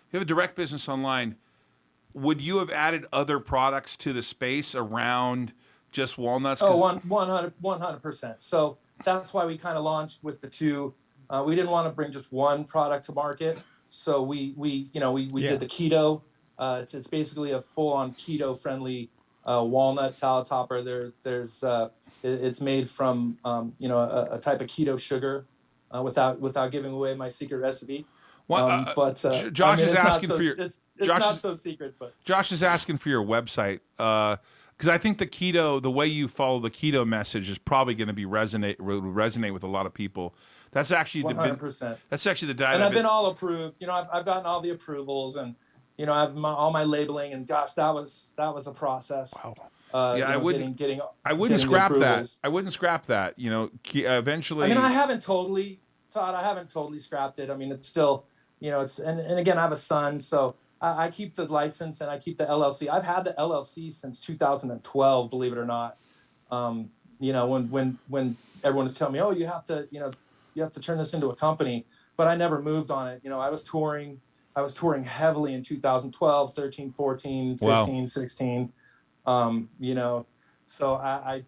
If you have a direct business online, would you have added other products to the space around just walnuts? Oh, 100%. So that's why we kind of launched with the 2. We didn't want to bring just one product to market. So we did the keto. It's basically a full-on keto-friendly walnut salad topper. It's made from you know, a type of keto sugar, without giving away my secret recipe. But Josh is asking for your. It's Josh not is, so secret, but Josh is asking for your website because I think the way you follow the keto message is probably going to be resonate with a lot of people. That's actually 100%. That's actually the diet. And I've been all approved. You know, I've gotten all the approvals, and you know, I have all my labeling. And gosh, that was a process. Wow. Yeah, you know, I wouldn't getting scrap that. approvals. I wouldn't scrap that. You know, eventually. I mean, I haven't totally, Todd. I haven't totally scrapped it. I mean, it's still, you know, it's and again, I have a son, so I keep the license and I keep the LLC. I've had the LLC since 2012, believe it or not. You know, when everyone was telling me, oh, you have to turn this into a company, but I never moved on it. You know, I was touring heavily in 2012, 13, 14, 15, wow. 16. You know, so I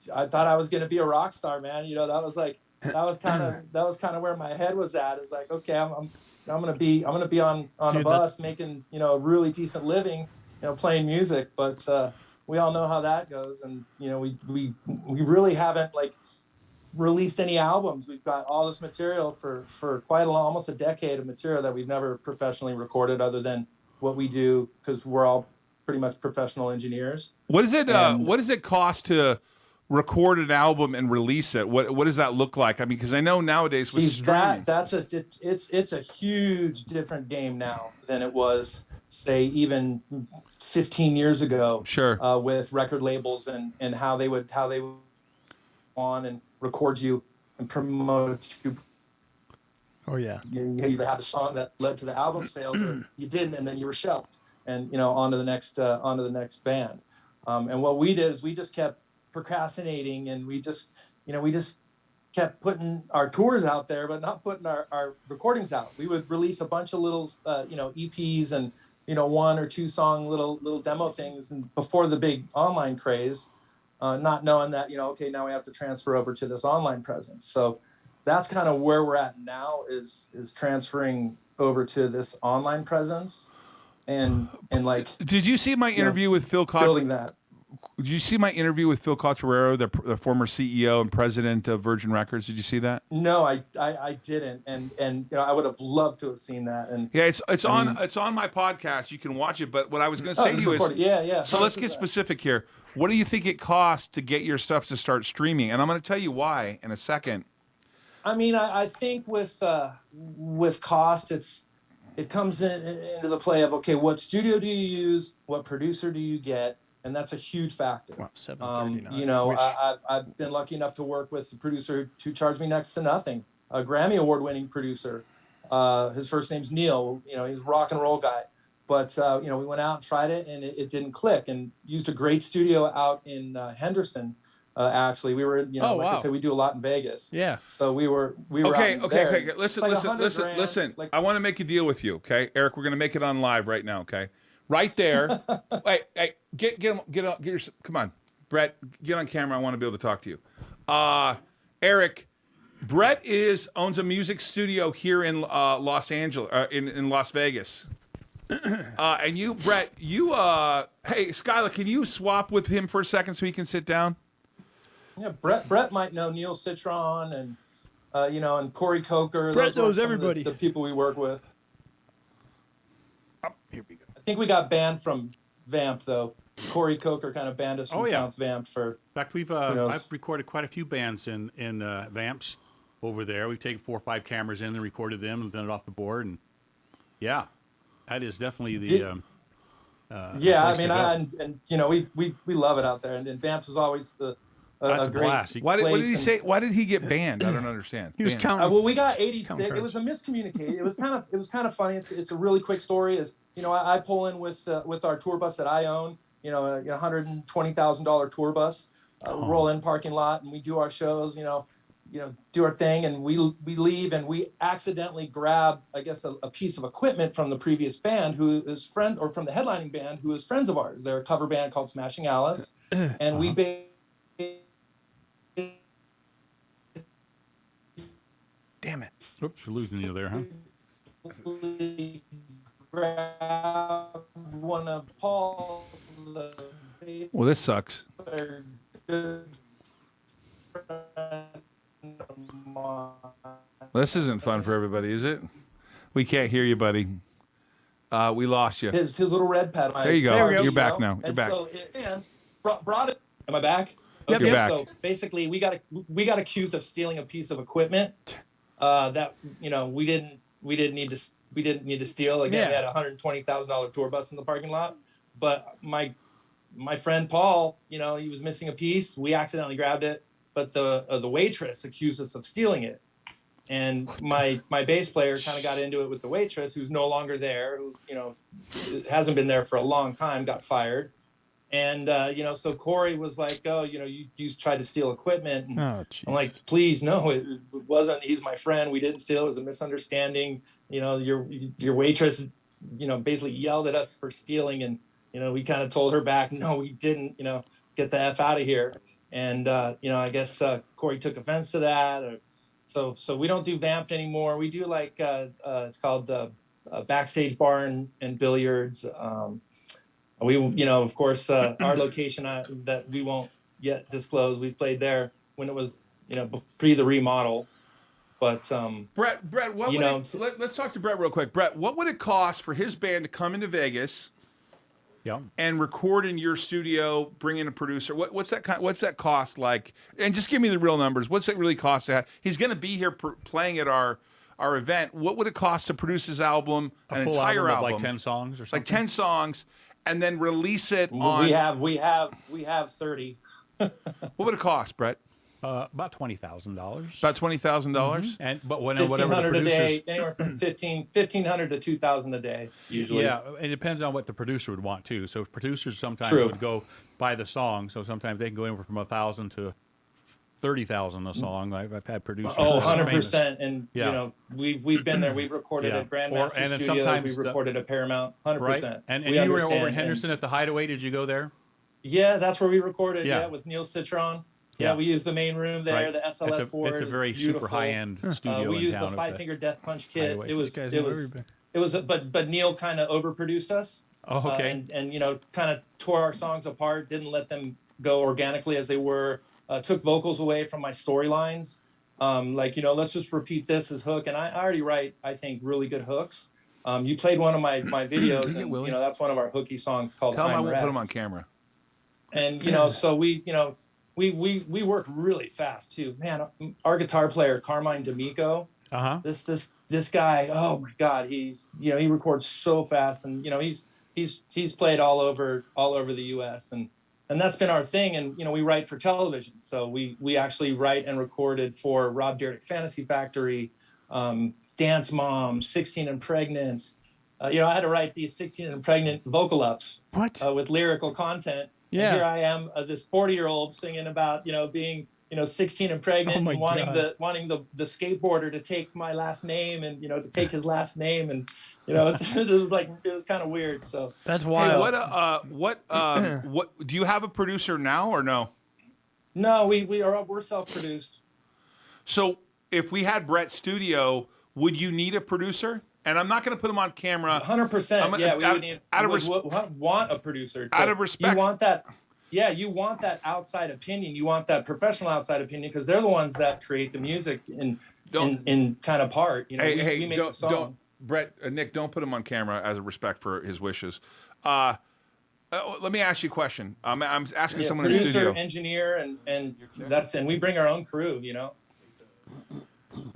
thought I was going to be a rock star, man. You know, that was kind of where my head was at. It's like, okay, I'm going to be on a bus making, you know, a really decent living, you know, playing music. But we all know how that goes. And, you know, we really haven't like released any albums. We've got all this material for quite almost a decade of material that we've never professionally recorded, other than what we do, because we're all pretty much professional engineers. What does it cost to record an album and release it? What does that look like? I mean, because I know nowadays with streaming, it's a huge different game now than it was, say, even 15 years ago. Sure. With record labels and how they would on and record you and promote you. Oh yeah. You either had a song that led to the album sales, or you didn't, and then you were shelved, and you know, on to the next band. And what we did is we just kept procrastinating, and we just kept putting our tours out there, but not putting our recordings out. We would release a bunch of little EPs and 1 or 2 song little demo things, and before the big online craze, not knowing that okay, now we have to transfer over to this online presence. So that's kind of where we're at now, is transferring over to this online presence, and like. Did you see my interview with Phil Cottrell? Building that. Did you see my interview with Phil Cottrell, the former CEO and president of Virgin Records? Did you see that? No, I didn't, and I would have loved to have seen that. And yeah, it's on my podcast. You can watch it. But what I was going to say to you is, yeah. So let's get specific here. What do you think it costs to get your stuff to start streaming? And I'm going to tell you why in a second. I mean, I think with cost, it comes into the play of, okay, what studio do you use? What producer do you get? And that's a huge factor. Wow, $739. I've been lucky enough to work with a producer who charged me next to nothing, a Grammy award-winning producer. His first name's Neil. He's a rock and roll guy. But, we went out and tried it, and it didn't click, and used a great studio out in Henderson. Actually, we were, I said, we do a lot in Vegas. Yeah. So we were okay. out there. Okay. Listen. Like, I want to make a deal with you, okay? Eric, we're going to make it on live right now, okay? Right there. Hey, get come on, Brett, get on camera. I want to be able to talk to you. Eric, Brett owns a music studio here in Los Angeles, in Las Vegas. And you, Brett, hey, Skylar, can you swap with him for a second so he can sit down? Yeah, Brett might know Neil Citron and and Corey Coker. Brett Those are knows some of everybody. the people we work with. Oh, here we go. I think we got banned from Vamp though. Corey Coker kind of banned us from Counts Vamp for. In fact, I've recorded quite a few bands in Vamps over there. We've taken 4 or 5 cameras in and recorded them and done it off the board, and yeah, that is definitely the. I mean, we love it out there, and Vamps is always a great blast. place. What did he say? Why did he get banned? I don't understand. He was Banned. counting. Well, we got 86. It was a miscommunication. It was kind of funny. It's a really quick story. I pull in with our tour bus that I own. A $120,000 tour bus. Roll in parking lot, and we do our shows. Do our thing, and we leave, and we accidentally grab, I guess, a piece of equipment from the previous band, who is friend, or from the headlining band, who is friends of ours. They're a cover band called Smashing Alice, and we Damn it. Oops, we're losing you there, huh? grab one of Paul. Well, this sucks. This isn't fun for everybody, is it? We can't hear you, buddy. We lost you. His little red pad. There you go. There we go. You're back now. You're And back. so it brought it. Am I back? Yep. You're back. So basically, we got accused of stealing a piece of equipment that we didn't need to steal. Again, we had a $120,000 tour bus in the parking lot, but my friend Paul, he was missing a piece. We accidentally grabbed it, but the waitress accused us of stealing it. And my bass player kind of got into it with the waitress, who's no longer there, who hasn't been there for a long time, got fired. And so Corey was like, "Oh, you tried to steal equipment." And I'm like, "Please, no, it wasn't. He's my friend. We didn't steal. It was a misunderstanding. Your waitress, basically yelled at us for stealing, and we kind of told her back, no, we didn't. Get the F out of here." And I guess Corey took offense to that. So we don't do Vamped anymore. We do it's called Backstage Bar and Billiards. We, of course, our location that we won't yet disclose. We played there when it was, pre the remodel. But Brett, what let's talk to Brett real quick. Brett, what would it cost for his band to come into Vegas? Yeah. And record in your studio, bring in a producer. What's that cost like? And just give me the real numbers. What's it really cost to have? He's going to be here playing at our event. What would it cost to produce his album, A full entire album album, of like 10 songs or something? like 10 songs, and then release it on? We have 30. What would it cost, Brett? About $20,000. About $20,000. And but whatever the $1,500 a producers. day, anywhere from $1,500 to $2,000 a day usually. Yeah, it depends on what the producer would want too. So producers sometimes True. would go by the song. So sometimes they can go anywhere from $1,000 to $30,000 a song. I've had producers. Oh, that are famous. 100%. And Yeah. we've been there. We've recorded Yeah. at Grandmaster And then Studios. sometimes We've recorded at Paramount. 100%. Right. And We you were understand. over in Henderson at the Hideaway. Did you go there? Yeah, that's where we recorded. Yeah. Yeah, with Neil Citron. Yeah. Yeah, we used the main room there. Right. The SLS board. It's a is very beautiful. super high end studio. We in used the town at 5-finger death punch kit. Hideaway. It was, but Neil kind of overproduced us. Oh, okay. And kind of tore our songs apart. Didn't let them go organically as they were. Took vocals away from my storylines. Let's just repeat this as hook. And I already write, I think, really good hooks. You played one of my videos, and that's one of our hooky songs called. Tell him I I'm won't Wrecked. put him on camera. And so we work really fast too. Man, our guitar player Carmine D'Amico. This guy, oh my God, he's he records so fast, and he's played all over the U.S. and that's been our thing. And we write for television, so we actually write and recorded for Rob Dyrdek Fantasy Factory, Dance Mom, 16 and Pregnant. I had to write these 16 and Pregnant vocal ups with lyrical content. Yeah. And here I am, this 40-year-old singing about being 16 and pregnant, and wanting the skateboarder to take my last name, and to take his last name, and it was kind of weird. So that's wild. Hey, what do you have a producer now or no? No, we're self-produced. So if we had Brett's studio, would you need a producer? And I'm not going to put him on camera. 100%. Yeah, we would need. Want a producer. Out of respect. You want that. Yeah, you want that outside opinion. You want that professional outside opinion because they're the ones that create the music in kind of part. You know, we make the song. Brett, Nick, don't put him on camera as a respect for his wishes. Let me ask you a question. I'm asking someone in the studio. Producer, engineer, and we bring our own crew. You know,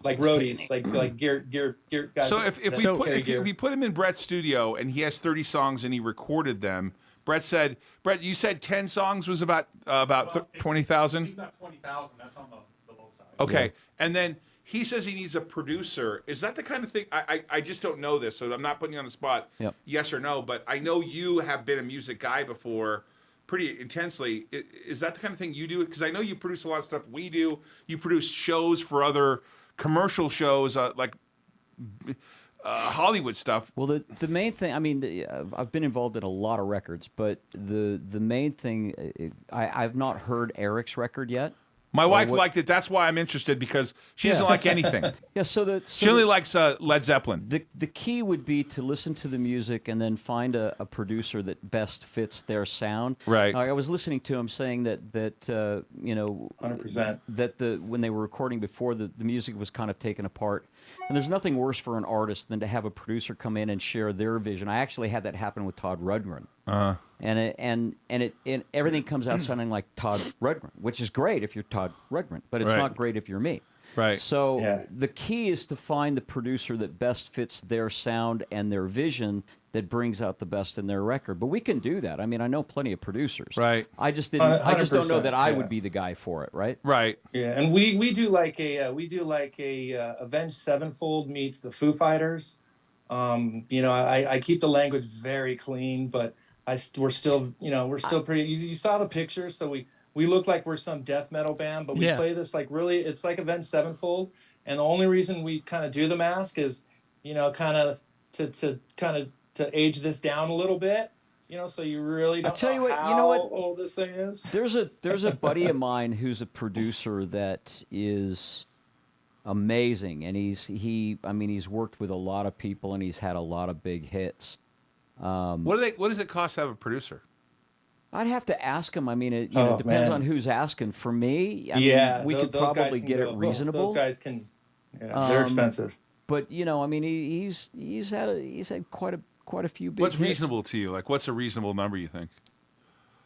like roadies, like gear guys. So if we put him in Brett's studio and he has 30 songs and he recorded them. Brett, you said 10 songs was about 20,000? He's got 20,000. That's on the low side. Okay. Yeah. And then he says he needs a producer. Is that the kind of thing? I just don't know this, so I'm not putting you on the spot, yes or no, but I know you have been a music guy before pretty intensely. Is that the kind of thing you do? Because I know you produce a lot of stuff we do. You produce shows for other commercial shows, like Hollywood stuff. Well, the main thing, I mean, I've been involved in a lot of records, but the main thing, I've not heard Eric's record yet. My wife liked it. That's why I'm interested, because she doesn't like anything. Yeah, she only likes Led Zeppelin. The key would be to listen to the music and then find a producer that best fits their sound. Right. I was listening to him saying that you know, 100%. That when they were recording before, the music was kind of taken apart. And there's nothing worse for an artist than to have a producer come in and share their vision. I actually had that happen with Todd Rundgren. And everything comes out sounding like Todd Rundgren, which is great if you're Todd Rundgren, but it's not great if you're me. Right. So the key is to find the producer that best fits their sound and their vision, that brings out the best in their record. But we can do that. I mean, I know plenty of producers. Right. I just didn't. I just don't know that I would be the guy for it. Right. Right. Yeah, and we do like a Avenged Sevenfold meets the Foo Fighters. You know, I keep the language very clean, but we're still pretty. You saw the pictures, so we look like we're some death metal band, but we play this like really. It's like Avenged Sevenfold, and the only reason we kind of do the mask is, you know, kind of to age this down a little bit, you know, so you really don't know how old this thing is. There's a buddy of mine who's a producer that is amazing, and he's worked with a lot of people and he's had a lot of big hits. What does it cost to have a producer? I'd have to ask him. I mean, it depends on who's asking. For me, I mean, we could probably get it reasonable. Those guys can, they're expensive. But you know, I mean, he's had quite a few big What's hits. reasonable to you? Like, what's a reasonable number, you think?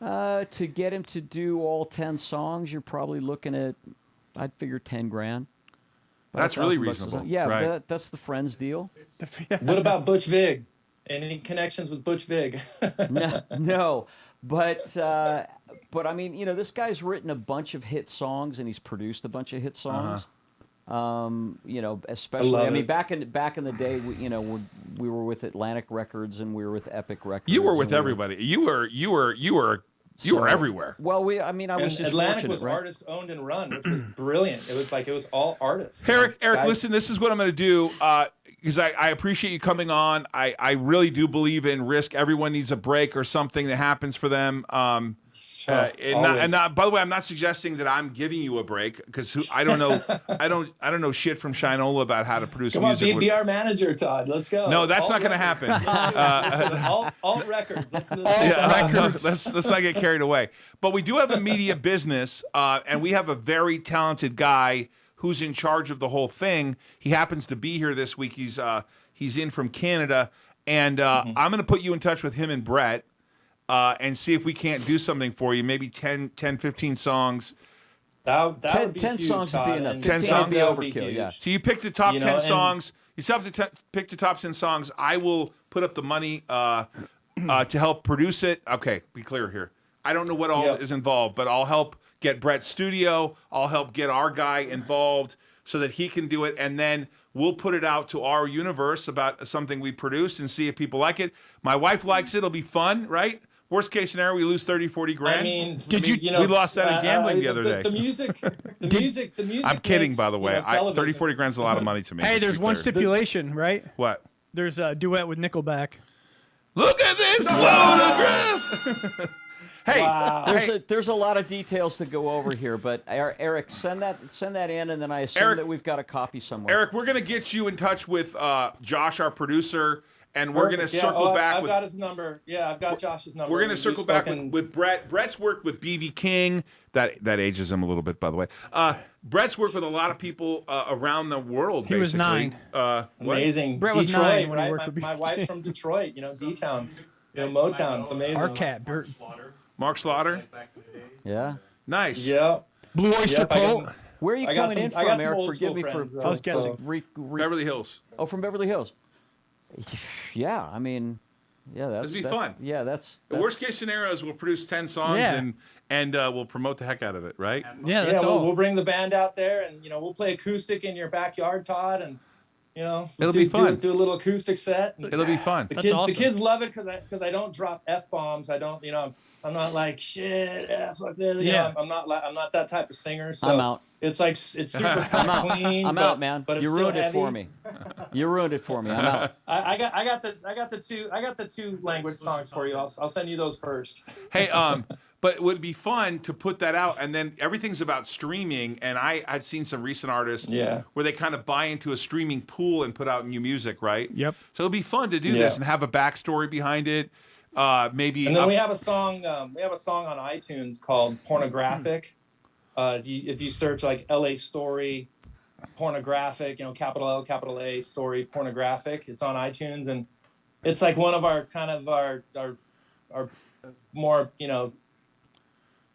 To get him to do all 10 songs, you're probably looking at, I'd figure $10,000. That's really reasonable. Yeah, right. That's the Friends deal. What about Butch Vig? Any connections with Butch Vig? No. But I mean, you know, this guy's written a bunch of hit songs and he's produced a bunch of hit songs. You know, especially, I mean, back in the day, we were with Atlantic Records and we were with Epic Records. You were with everybody. You were everywhere. Well, I was just Atlantic fortunate, was right? artist owned and run, which was brilliant. It was all artists. Eric, listen, this is what I'm going to do, because I appreciate you coming on. I really do believe in risk. Everyone needs a break or something that happens for them. By the way, I'm not suggesting that I'm giving you a break, because I don't know. I don't know shit from Shinola about how to produce music. Come on, be our manager, Todd. Let's go. No, that's not going to happen. All records. Let's not get carried away. But we do have a media business, and we have a very talented guy who's in charge of the whole thing. He happens to be here this week. He's in from Canada, and I'm going to put you in touch with him and Brett. And see if we can't do something for you. Maybe 10, 15 songs. That would be 10 huge, songs would be enough. 10 songs would be overkill, yeah. So you pick the top 10 songs. You pick the top 10 songs. I will put up the money to help produce it. Okay, be clear here. I don't know what all is involved, but I'll help get Brett's studio. I'll help get our guy involved so that he can do it. And then we'll put it out to our universe about something we produced and see if people like it. My wife likes it. It'll be fun, right? Worst case scenario, we lose 30, 40 grand. I mean, we lost that in gambling the other day. The music. I'm kidding, makes, by the way. 30, 40 grand's a lot of money to me. Hey, there's one stipulation, right? What? There's a duet with Nickelback. Look at this photograph. Hey, Wow. There's a lot of details to go over here, but Eric, send that in, and then I assume Eric- that we've got a copy somewhere. Eric, we're gonna get you in touch with Josh, our producer, and we're Perfect. gonna circle back I've with. got his number. Yeah, I've got Josh's number. We're gonna We've circle back spoken- with Brett. Brett's worked with BB King. That ages him a little bit, by the way. Brett's worked with a lot of people around the world. He was basically. 9. Amazing. Brett was Detroit, 9 when he right? worked with My BB wife's from Detroit. D-Town. Motown. It's amazing. Our cat, Bert. Mark Slaughter. Yeah. Nice. Yeah. Blue Oyster Yep, I Cult. got- Where are you I got coming in some- I from, got some Eric? old Forgive school me for. friends, I was guessing. Beverly Hills. Oh, from Beverly Hills. Yeah, I mean, yeah, that's It'd be fun. Yeah, that's The worst case scenario is we'll produce 10 songs Yeah. and we'll promote the heck out of it, right? Yeah, that's all. we'll bring the band out there, and we'll play acoustic in your backyard, Todd, and It'll be fun. Do a little acoustic set. And It'll be fun. the That's kids, awesome. the kids love it because I don't drop f-bombs. I don't, I'm not like shit, fuck this. Yeah. I'm not that type of singer. So I'm out. It's like it's super I'm kind of out. clean. I'm but, out, man. But it's You still ruined it for heavy. me. You ruined it for me. I'm out. I got the two language songs for you. I'll send you those first. Hey, but it would be fun to put that out, and then everything's about streaming. And I'd seen some recent artists where they kind of buy into a streaming pool and put out new music, right? Yep. So it'll be fun to do Yeah. this and have a backstory behind it. Maybe. And then we have a song. We have a song on iTunes called "Pornographic." If you search like "LA Story," pornographic, capital L, capital A, story, pornographic. It's on iTunes, and it's like one of our kind of our more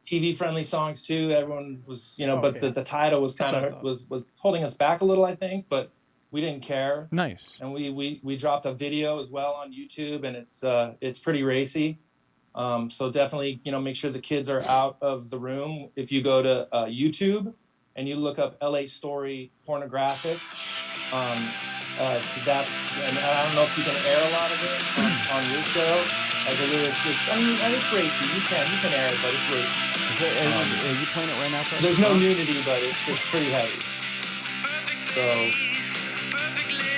TV friendly songs too. Everyone was but the title was kind of was holding us back a little, I think, but we didn't care. Nice. And we dropped a video as well on YouTube, and it's pretty racy. So definitely, make sure the kids are out of the room. If you go to YouTube and you look up LA Story Pornographic, that's, and I don't know if you can air a lot of it on your show. Like it's racy. You can air it, but it's racy. Are you playing it right now? Todd? There's no nudity, but it's pretty heavy. So,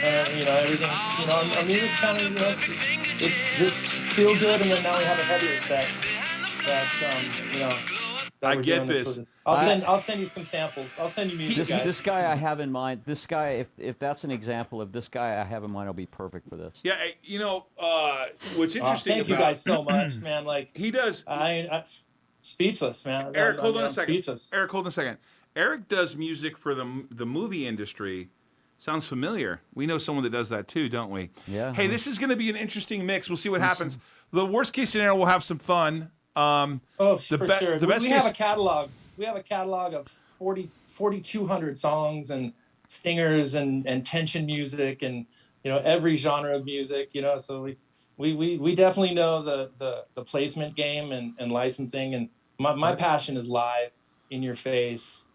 everything, our music's kind of, it's just feel good, and then now we have a heavier set that I we're get doing it. this. So I'll send you some samples. I'll send you music, guys. This guy I have in mind. This guy, if that's an example of this guy I have in mind, will be perfect for this. Yeah, what's interesting Thank you about guys so much, man. Like he does. I speechless, man. Eric, hold on a I'm second. Speechless. Eric, hold on a second. Eric does music for the movie industry. Sounds familiar. We know someone that does that too, don't we? Yeah. Hey, this is going to be an interesting mix. We'll see what happens. The worst case scenario, we'll have some fun. For sure. The best we case, have a catalog. We have a catalog of 4,200 songs and stingers and tension music and every genre of music. So we definitely know the placement game and licensing, and my passion is live in your face.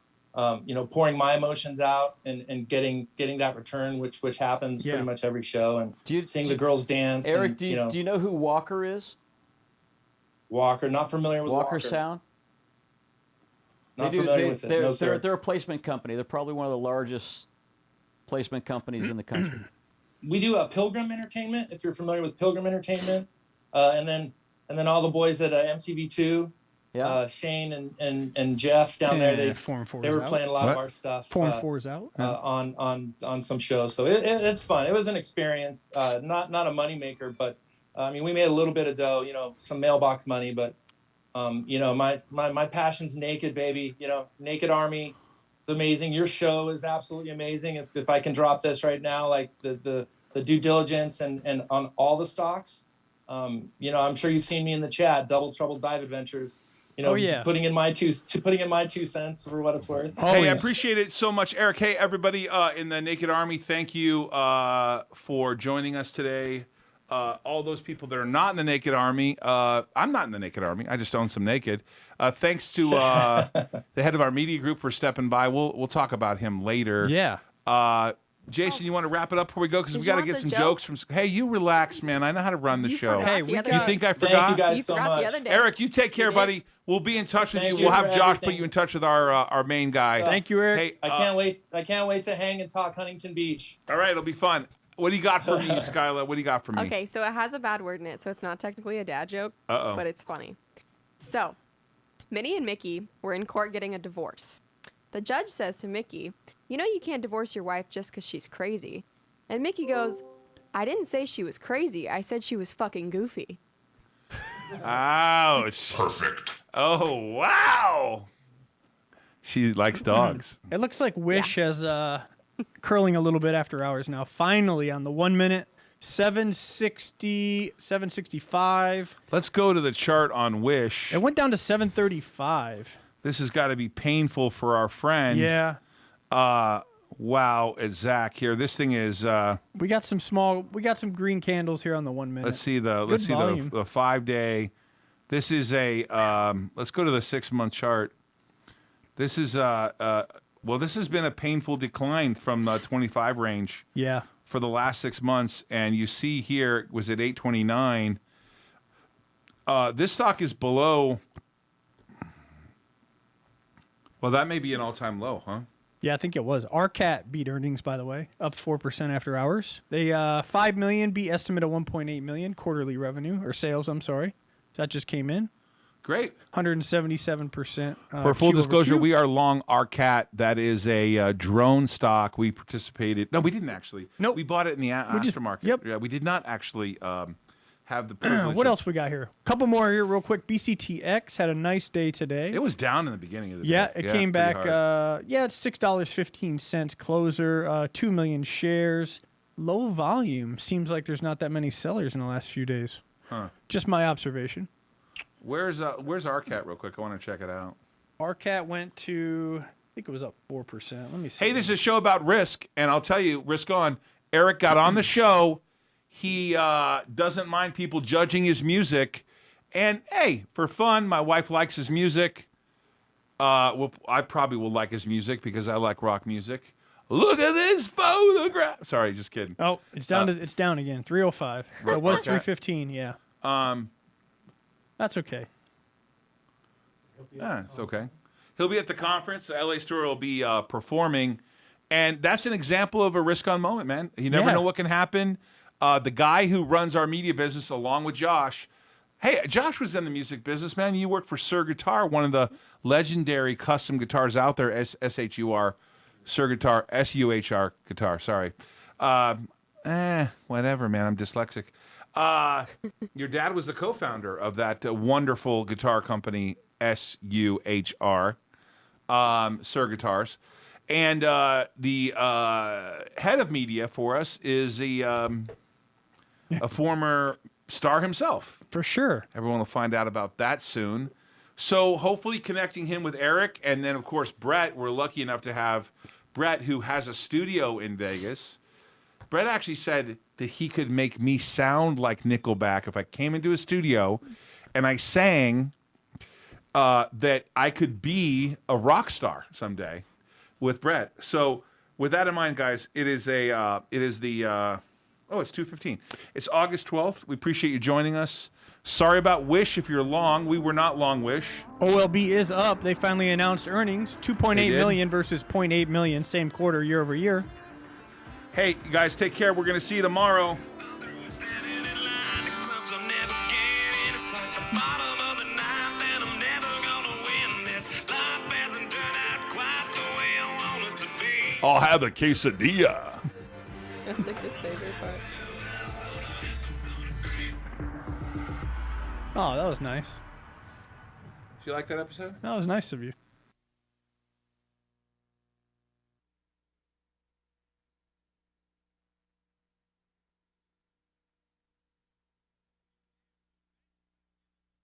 Pouring my emotions out and getting that return, which happens pretty much every show, and seeing the girls dance. Eric, and, do you know who Walker is? Walker, not familiar with Walker. Sound? Not familiar with it. No, sir. They're a placement company. They're probably one of the largest placement companies in the country. We do a Pilgrim Entertainment, if you're familiar with Pilgrim Entertainment, and then all the boys at MTV2. Yeah. Shane and Jeff down there, they were playing a lot of our stuff. 4 and 4's out. On some shows, so it's fun. It was an experience, not a moneymaker, but we made a little bit of dough, some mailbox money, but my passion's Naked, baby. Naked Army, it's amazing. Your show is absolutely amazing. If I can drop this right now, like the due diligence and on all the stocks, I'm sure you've seen me in the chat, Double Trouble Dive Adventures. Putting in my 2 cents for what it's worth. Hey, I appreciate it so much, Eric. Hey, everybody in the Naked Army, thank you for joining us today. All those people that are not in the Naked Army, I'm not in the Naked Army. I just own some Naked. Thanks to the head of our media group for stepping by. We'll talk about him later. Yeah. Jason, you want to wrap it up before we go? Because we Did got to you get want some the jokes from. Hey, you relax, man. I know how to run the show. Hey, we you got- think I Thank forgot? you guys You so forgot the much. other day. Eric, you take care, You did. buddy. We'll be in touch with Thank you. you We'll have for Josh everything. put you in touch with our main guy. Thank you, Eric. Hey, I can't wait to hang and talk Huntington Beach. all right, it'll be fun. What do you got for me, Skyla? What do you got for me? Okay, so it has a bad word in it, so it's not technically a dad joke, Uh-oh. but it's funny. So, Minnie and Mickey were in court getting a divorce. The judge says to Mickey, "You know you can't divorce your wife just because she's crazy." And Mickey goes, "I didn't say she was crazy. I said she was fucking goofy." Ouch. Perfect. Oh, wow. She likes dogs. It looks like Wish has curling a little bit after hours now. Finally, on the 1 minute, 760, 765. Let's go to the chart on Wish. It went down to 735. This has got to be painful for our friend. Yeah. Wow, it's Zach here. This thing is. We got some green candles here on the 1 minute. Let's see the volume. the 5 day. This is a. Let's go to the 6 month chart. This is well, this has been a painful decline from the 25 range. Yeah. For the last 6 months, and you see here it was at 829. This stock is below. Well, that may be an all-time low, huh? Yeah, I think it was. RCAT beat earnings, by the way, up 4% after hours. They $5 million beat estimate of 1.8 million quarterly revenue or sales. I'm sorry, so that just came in. Great. 177%. For full disclosure, we are long RCAT. That is a drone stock. We participated. No, we didn't actually. Nope. We bought it in the aftermarket. Yep. Yeah, we did not actually have the privilege. What of- else we got here? A couple more here, real quick. BCTX had a nice day today. It was down in the beginning of the Yeah, day. it came pretty back. hard. It's $6.15 closer. 2 million shares. Low volume. Seems like there's not that many sellers in the last few days. Huh. Just my observation. Where's RCAT real quick? I want to check it out. RCAT went to, I think it was up 4%. Let me see. Hey, this is a show about risk, and I'll tell you, risk on. Eric got on the show. He doesn't mind people judging his music. And, hey, for fun, my wife likes his music. Well, I probably will like his music because I like rock music. Look at this photograph. Sorry, just kidding. Oh, it's down it's down again. 305. It was RCAT? 315, yeah. That's okay. Yeah, it's okay. He'll be at the conference. The LA store will be performing. And that's an example of a risk-on moment, man. You never Yeah. know what can happen. The guy who runs our media business, along with Josh. Hey, Josh was in the music business, man. You work for Sur Guitar, one of the legendary custom guitars out there, S-H-U-R, Sur Guitar, S-U-H-R guitar, sorry. Whatever, man. I'm dyslexic. Your dad was the co-founder of that wonderful guitar company, S-U-H-R, Sur Guitars. And the head of media for us is a former star himself. For sure. Everyone will find out about that soon. So hopefully connecting him with Eric, and then, of course, Brett. We're lucky enough to have Brett, who has a studio in Vegas. Brett actually said that he could make me sound like Nickelback if I came into a studio and I sang that I could be a rock star someday with Brett. So with that in mind, guys, it's 2:15. It's August 12th. We appreciate you joining us. Sorry about Wish if you're long. We were not long Wish. OLB is up. They finally announced earnings. 2.8 million versus 0.8 million, same quarter year over year. Hey, you guys, take care. We're going to see you tomorrow. I'll have a quesadilla. That's like his favorite part. Oh, that was nice. Did you like that episode? That was nice of you.